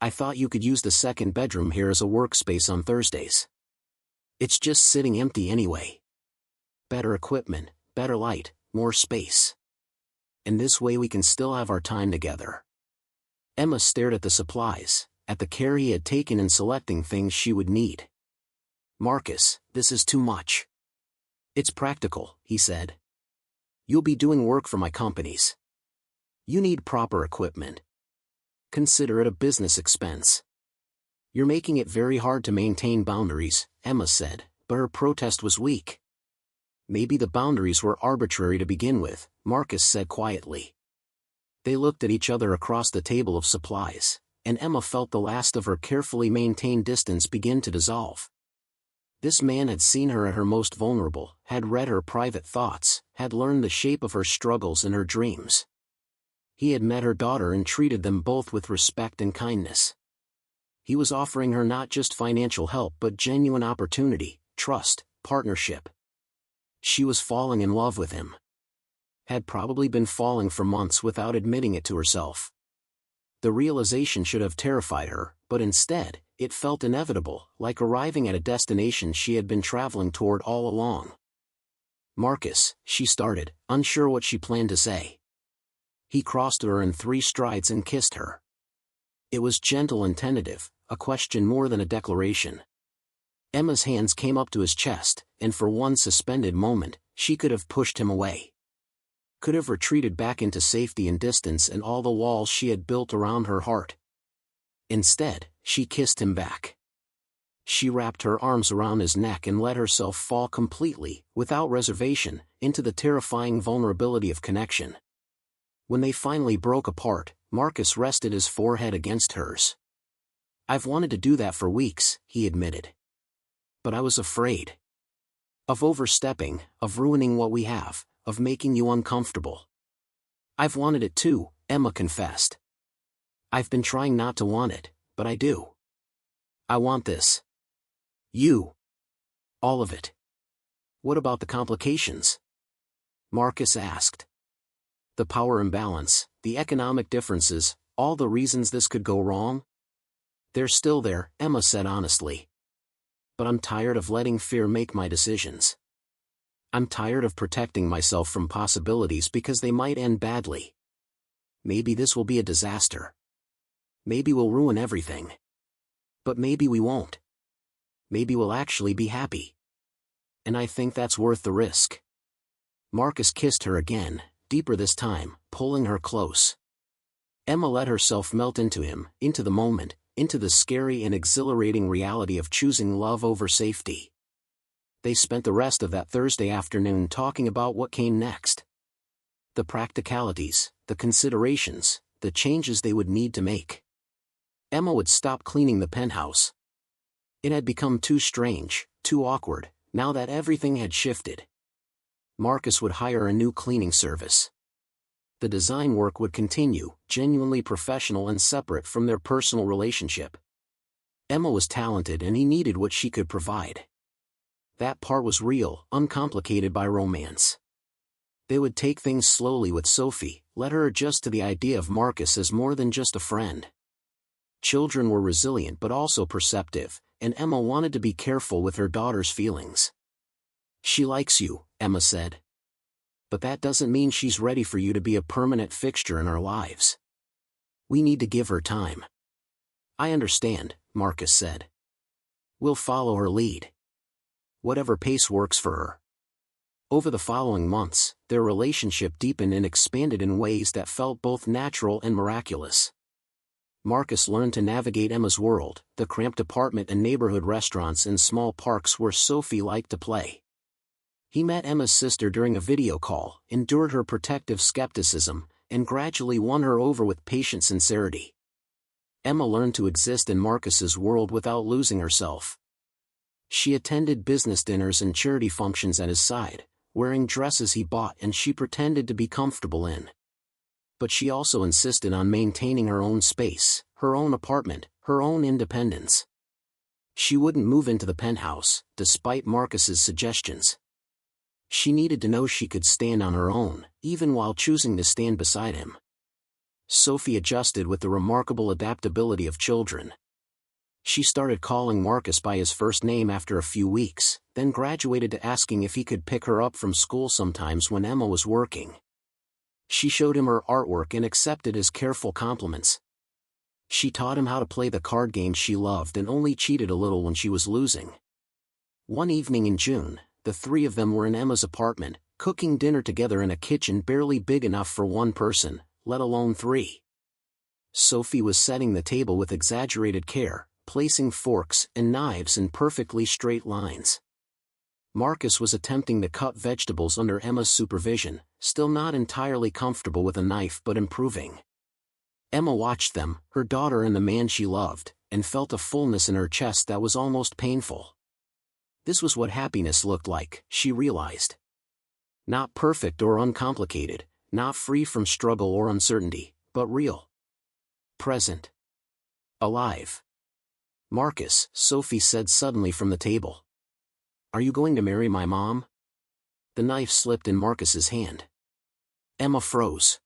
"I thought you could use the second bedroom here as a workspace on Thursdays. It's just sitting empty anyway. Better equipment, better light, more space. And this way we can still have our time together." Emma stared at the supplies, at the care he had taken in selecting things she would need. "Marcus, this is too much." "It's practical," he said. "You'll be doing work for my companies. You need proper equipment. Consider it a business expense." "You're making it very hard to maintain boundaries," Emma said, but her protest was weak. "Maybe the boundaries were arbitrary to begin with," Marcus said quietly. They looked at each other across the table of supplies, and Emma felt the last of her carefully maintained distance begin to dissolve. This man had seen her at her most vulnerable, had read her private thoughts, had learned the shape of her struggles and her dreams. He had met her daughter and treated them both with respect and kindness. He was offering her not just financial help but genuine opportunity, trust, partnership. She was falling in love with him. Had probably been falling for months without admitting it to herself. The realization should have terrified her, but instead, it felt inevitable, like arriving at a destination she had been traveling toward all along. "Marcus," she started, unsure what she planned to say. He crossed to her in 3 strides and kissed her. It was gentle and tentative, a question more than a declaration. Emma's hands came up to his chest, and for one suspended moment, she could have pushed him away. could have retreated back into safety and distance and all the walls she had built around her heart. Instead, she kissed him back. She wrapped her arms around his neck and let herself fall completely, without reservation, into the terrifying vulnerability of connection. When they finally broke apart, Marcus rested his forehead against hers. "I've wanted to do that for weeks," he admitted. "But I was afraid. Of overstepping, of ruining what we have, of making you uncomfortable." "I've wanted it too," Emma confessed. "I've been trying not to want it, but I do. I want this. You. All of it." "What about the complications?" Marcus asked. "The power imbalance, the economic differences, all the reasons this could go wrong?" "They're still there," Emma said honestly. "But I'm tired of letting fear make my decisions. I'm tired of protecting myself from possibilities because they might end badly. Maybe this will be a disaster. Maybe we'll ruin everything. But maybe we won't. Maybe we'll actually be happy. And I think that's worth the risk." Marcus kissed her again, deeper this time, pulling her close. Emma let herself melt into him, into the moment, into the scary and exhilarating reality of choosing love over safety. They spent the rest of that Thursday afternoon talking about what came next. The practicalities, the considerations, the changes they would need to make. Emma would stop cleaning the penthouse. It had become too strange, too awkward, now that everything had shifted. Marcus would hire a new cleaning service. The design work would continue, genuinely professional and separate from their personal relationship. Emma was talented and he needed what she could provide. That part was real, uncomplicated by romance. They would take things slowly with Sophie, let her adjust to the idea of Marcus as more than just a friend. Children were resilient but also perceptive, and Emma wanted to be careful with her daughter's feelings. "She likes you," Emma said. "But that doesn't mean she's ready for you to be a permanent fixture in our lives. We need to give her time." "I understand," Marcus said. "We'll follow her lead. Whatever pace works for her." Over the following months, their relationship deepened and expanded in ways that felt both natural and miraculous. Marcus learned to navigate Emma's world, the cramped apartment and neighborhood restaurants and small parks where Sophie liked to play. He met Emma's sister during a video call, endured her protective skepticism, and gradually won her over with patient sincerity. Emma learned to exist in Marcus's world without losing herself. She attended business dinners and charity functions at his side, wearing dresses he bought and she pretended to be comfortable in. But she also insisted on maintaining her own space, her own apartment, her own independence. She wouldn't move into the penthouse, despite Marcus's suggestions. She needed to know she could stand on her own, even while choosing to stand beside him. Sophie adjusted with the remarkable adaptability of children. She started calling Marcus by his first name after a few weeks, then graduated to asking if he could pick her up from school sometimes when Emma was working. She showed him her artwork and accepted his careful compliments. She taught him how to play the card games she loved and only cheated a little when she was losing. One evening in June, the three of them were in Emma's apartment, cooking dinner together in a kitchen barely big enough for one person, let alone three. Sophie was setting the table with exaggerated care, placing forks and knives in perfectly straight lines. Marcus was attempting to cut vegetables under Emma's supervision, still not entirely comfortable with a knife but improving. Emma watched them, her daughter and the man she loved, and felt a fullness in her chest that was almost painful. This was what happiness looked like, she realized. Not perfect or uncomplicated, not free from struggle or uncertainty, but real. Present. Alive. "Marcus," Sophie said suddenly from the table. "Are you going to marry my mom?" The knife slipped in Marcus's hand. Emma froze.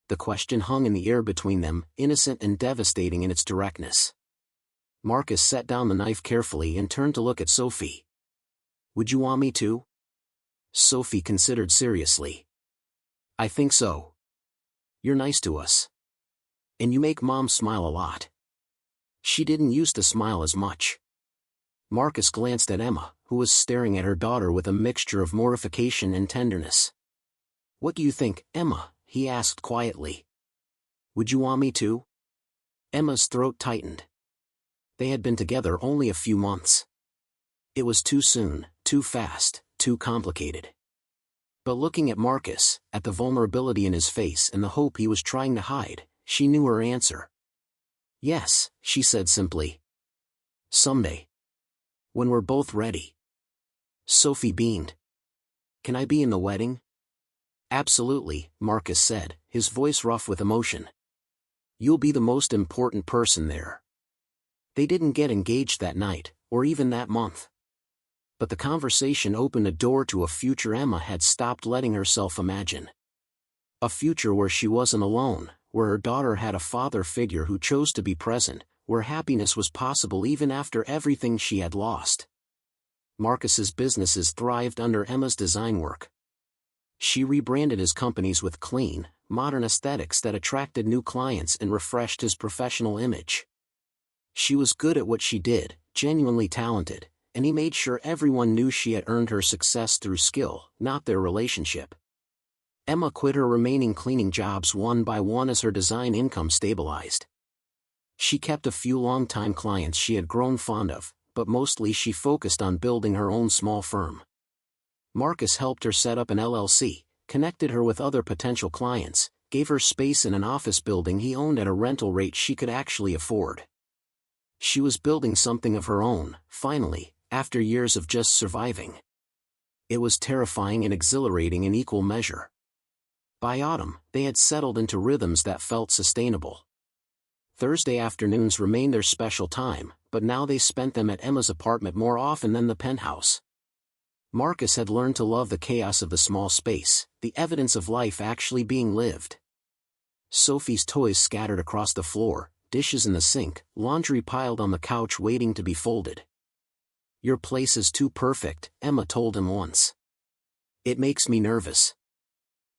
The question hung in the air between them, innocent and devastating in its directness. Marcus set down the knife carefully and turned to look at Sophie. "Would you want me to?" Sophie considered seriously. "I think so. You're nice to us. And you make Mom smile a lot. She didn't used to smile as much." Marcus glanced at Emma, who was staring at her daughter with a mixture of mortification and tenderness. "What do you think, Emma?" he asked quietly. "Would you want me to?" Emma's throat tightened. They had been together only a few months. It was too soon, too fast, too complicated. But looking at Marcus, at the vulnerability in his face and the hope he was trying to hide, she knew her answer. "Yes," she said simply. "Someday. When we're both ready." Sophie beamed. "Can I be in the wedding?" "Absolutely," Marcus said, his voice rough with emotion. "You'll be the most important person there." They didn't get engaged that night, or even that month. But the conversation opened a door to a future Emma had stopped letting herself imagine. A future where she wasn't alone, where her daughter had a father figure who chose to be present, where happiness was possible even after everything she had lost. Marcus's businesses thrived under Emma's design work. She rebranded his companies with clean, modern aesthetics that attracted new clients and refreshed his professional image. She was good at what she did, genuinely talented, and he made sure everyone knew she had earned her success through skill, not their relationship. Emma quit her remaining cleaning jobs one by one as her design income stabilized. She kept a few long-time clients she had grown fond of, but mostly she focused on building her own small firm. Marcus helped her set up an LLC, connected her with other potential clients, gave her space in an office building he owned at a rental rate she could actually afford. She was building something of her own, finally, after years of just surviving. It was terrifying and exhilarating in equal measure. By autumn, they had settled into rhythms that felt sustainable. Thursday afternoons remained their special time, but now they spent them at Emma's apartment more often than the penthouse. Marcus had learned to love the chaos of the small space, the evidence of life actually being lived. Sophie's toys scattered across the floor, dishes in the sink, laundry piled on the couch waiting to be folded. "Your place is too perfect," Emma told him once. "It makes me nervous.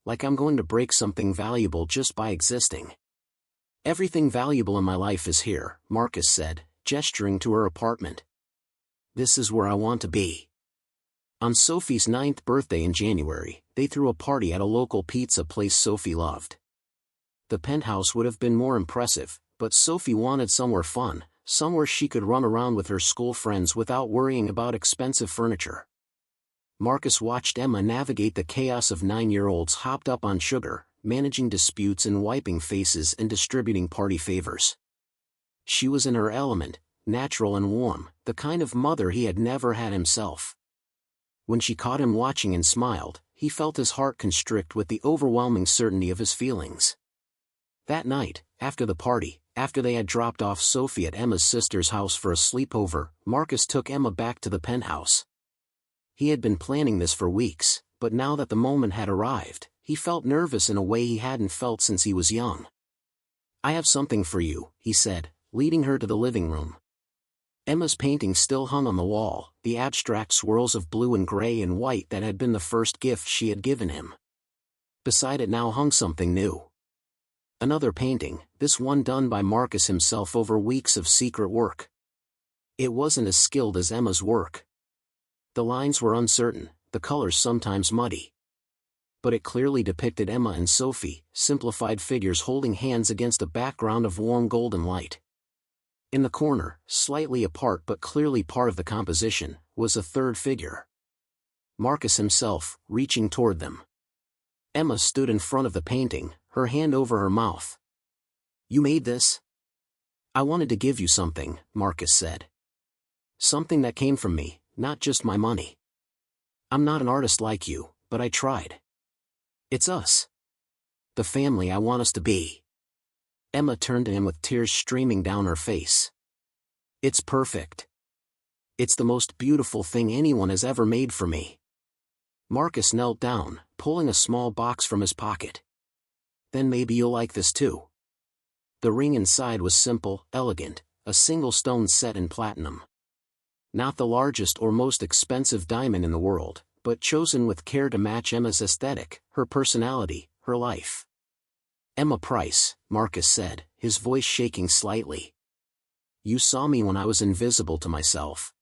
Like I'm going to break something valuable just by existing." "Everything valuable in my life is here," Marcus said, gesturing to her apartment. "This is where I want to be." On Sophie's 9th birthday in January, they threw a party at a local pizza place Sophie loved. The penthouse would have been more impressive, but Sophie wanted somewhere fun, somewhere she could run around with her school friends without worrying about expensive furniture. Marcus watched Emma navigate the chaos of 9-year-olds hopped up on sugar, managing disputes and wiping faces and distributing party favors. She was in her element, natural and warm, the kind of mother he had never had himself. When she caught him watching and smiled, he felt his heart constrict with the overwhelming certainty of his feelings. That night, after the party, after they had dropped off Sophie at Emma's sister's house for a sleepover, Marcus took Emma back to the penthouse. He had been planning this for weeks, but now that the moment had arrived, he felt nervous in a way he hadn't felt since he was young. "I have something for you," he said, leading her to the living room. Emma's painting still hung on the wall, the abstract swirls of blue and gray and white that had been the first gift she had given him. Beside it now hung something new. Another painting, this one done by Marcus himself over weeks of secret work. It wasn't as skilled as Emma's work. The lines were uncertain, the colors sometimes muddy. But it clearly depicted Emma and Sophie, simplified figures holding hands against a background of warm golden light. In the corner, slightly apart but clearly part of the composition, was a third figure. Marcus himself, reaching toward them. Emma stood in front of the painting, her hand over her mouth. "You made this?" "I wanted to give you something," Marcus said. "Something that came from me, not just my money. I'm not an artist like you, but I tried. It's us. The family I want us to be." Emma turned to him with tears streaming down her face. "It's perfect. It's the most beautiful thing anyone has ever made for me." Marcus knelt down, pulling a small box from his pocket. "Then maybe you'll like this too." The ring inside was simple, elegant, a single stone set in platinum. Not the largest or most expensive diamond in the world, but chosen with care to match Emma's aesthetic, her personality, her life. "Emma Price," Marcus said, his voice shaking slightly. "You saw me when I was invisible to myself.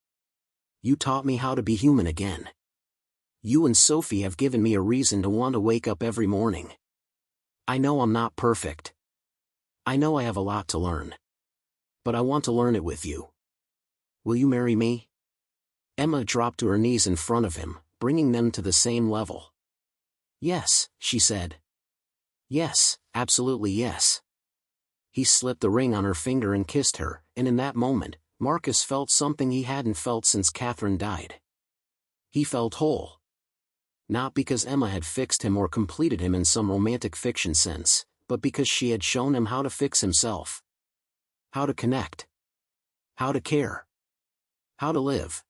You taught me how to be human again. You and Sophie have given me a reason to want to wake up every morning. I know I'm not perfect. I know I have a lot to learn. But I want to learn it with you. Will you marry me? Emma dropped to her knees in front of him, bringing them to the same level. Yes, she said. Yes, absolutely yes. He slipped the ring on her finger and kissed her, and in that moment, Marcus felt something he hadn't felt since Catherine died. He felt whole. Not because Emma had fixed him or completed him in some romantic fiction sense, but because she had shown him how to fix himself. How to connect. How to care. How to live.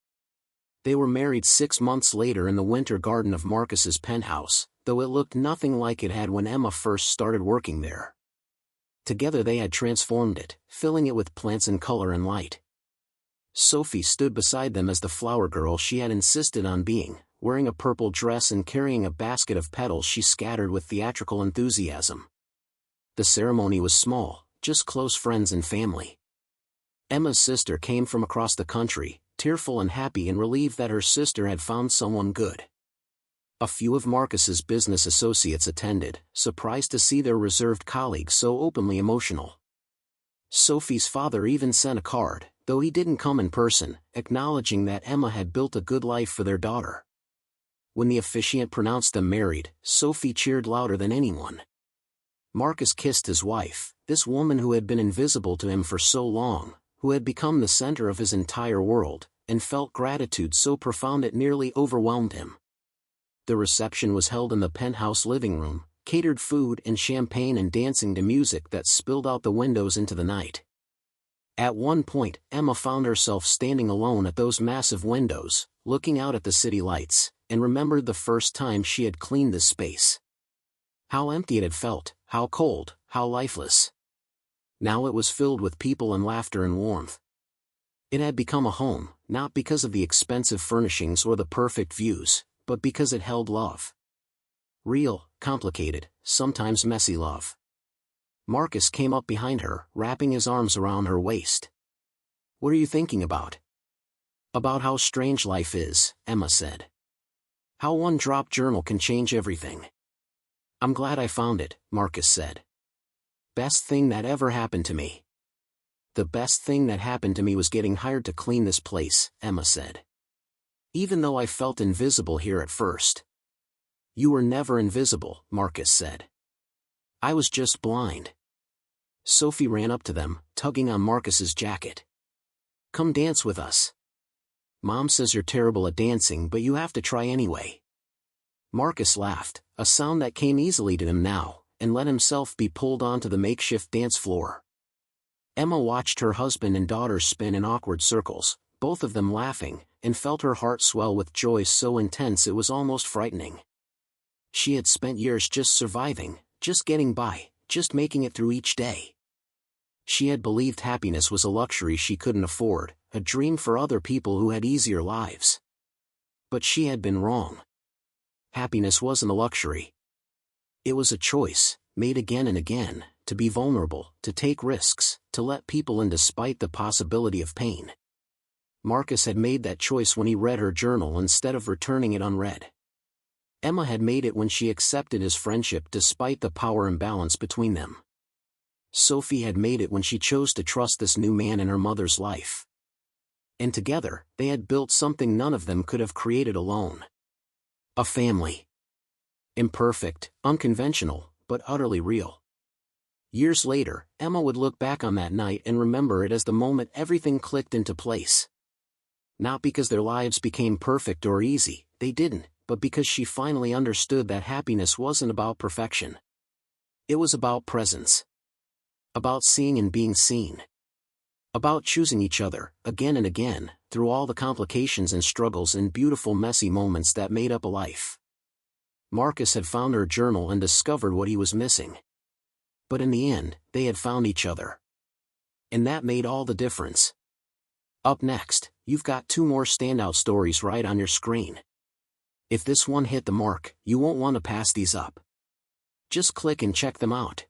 They were married 6 months later in the winter garden of Marcus's penthouse, though it looked nothing like it had when Emma first started working there. Together they had transformed it, filling it with plants and color and light. Sophie stood beside them as the flower girl she had insisted on being, wearing a purple dress and carrying a basket of petals she scattered with theatrical enthusiasm. The ceremony was small, just close friends and family. Emma's sister came from across the country, tearful and happy and relieved that her sister had found someone good. A few of Marcus's business associates attended, surprised to see their reserved colleagues so openly emotional. Sophie's father even sent a card, though he didn't come in person, acknowledging that Emma had built a good life for their daughter. When the officiant pronounced them married, Sophie cheered louder than anyone. Marcus kissed his wife, this woman who had been invisible to him for so long, who had become the center of his entire world, and felt gratitude so profound it nearly overwhelmed him. The reception was held in the penthouse living room, catered food and champagne and dancing to music that spilled out the windows into the night. At one point, Emma found herself standing alone at those massive windows, looking out at the city lights, and remembered the first time she had cleaned this space. How empty it had felt, how cold, how lifeless. Now it was filled with people and laughter and warmth. It had become a home, not because of the expensive furnishings or the perfect views, but because it held love. Real, complicated, sometimes messy love. Marcus came up behind her, wrapping his arms around her waist. "What are you thinking about?" "About how strange life is," Emma said. "How one drop journal can change everything." "I'm glad I found it," Marcus said. "Best thing that ever happened to me." "The best thing that happened to me was getting hired to clean this place," Emma said. "Even though I felt invisible here at first." "You were never invisible," Marcus said. "I was just blind." Sophie ran up to them, tugging on Marcus's jacket. "Come dance with us. Mom says you're terrible at dancing, but you have to try anyway." Marcus laughed, a sound that came easily to him now, and let himself be pulled onto the makeshift dance floor. Emma watched her husband and daughter spin in awkward circles, both of them laughing, and felt her heart swell with joy so intense it was almost frightening. She had spent years just surviving, just getting by, just making it through each day. She had believed happiness was a luxury she couldn't afford, a dream for other people who had easier lives. But she had been wrong. Happiness wasn't a luxury. It was a choice, made again and again, to be vulnerable, to take risks, to let people in despite the possibility of pain. Marcus had made that choice when he read her journal instead of returning it unread. Emma had made it when she accepted his friendship despite the power imbalance between them. Sophie had made it when she chose to trust this new man in her mother's life. And together, they had built something none of them could have created alone. A family. Imperfect, unconventional, but utterly real. Years later, Emma would look back on that night and remember it as the moment everything clicked into place. Not because their lives became perfect or easy, they didn't, but because she finally understood that happiness wasn't about perfection. It was about presence. About seeing and being seen. About choosing each other, again and again, through all the complications and struggles and beautiful messy moments that made up a life. Marcus had found her journal and discovered what he was missing. But in the end, they had found each other. And that made all the difference. Up next, you've got 2 more standout stories right on your screen. If this one hit the mark, you won't want to pass these up. Just click and check them out.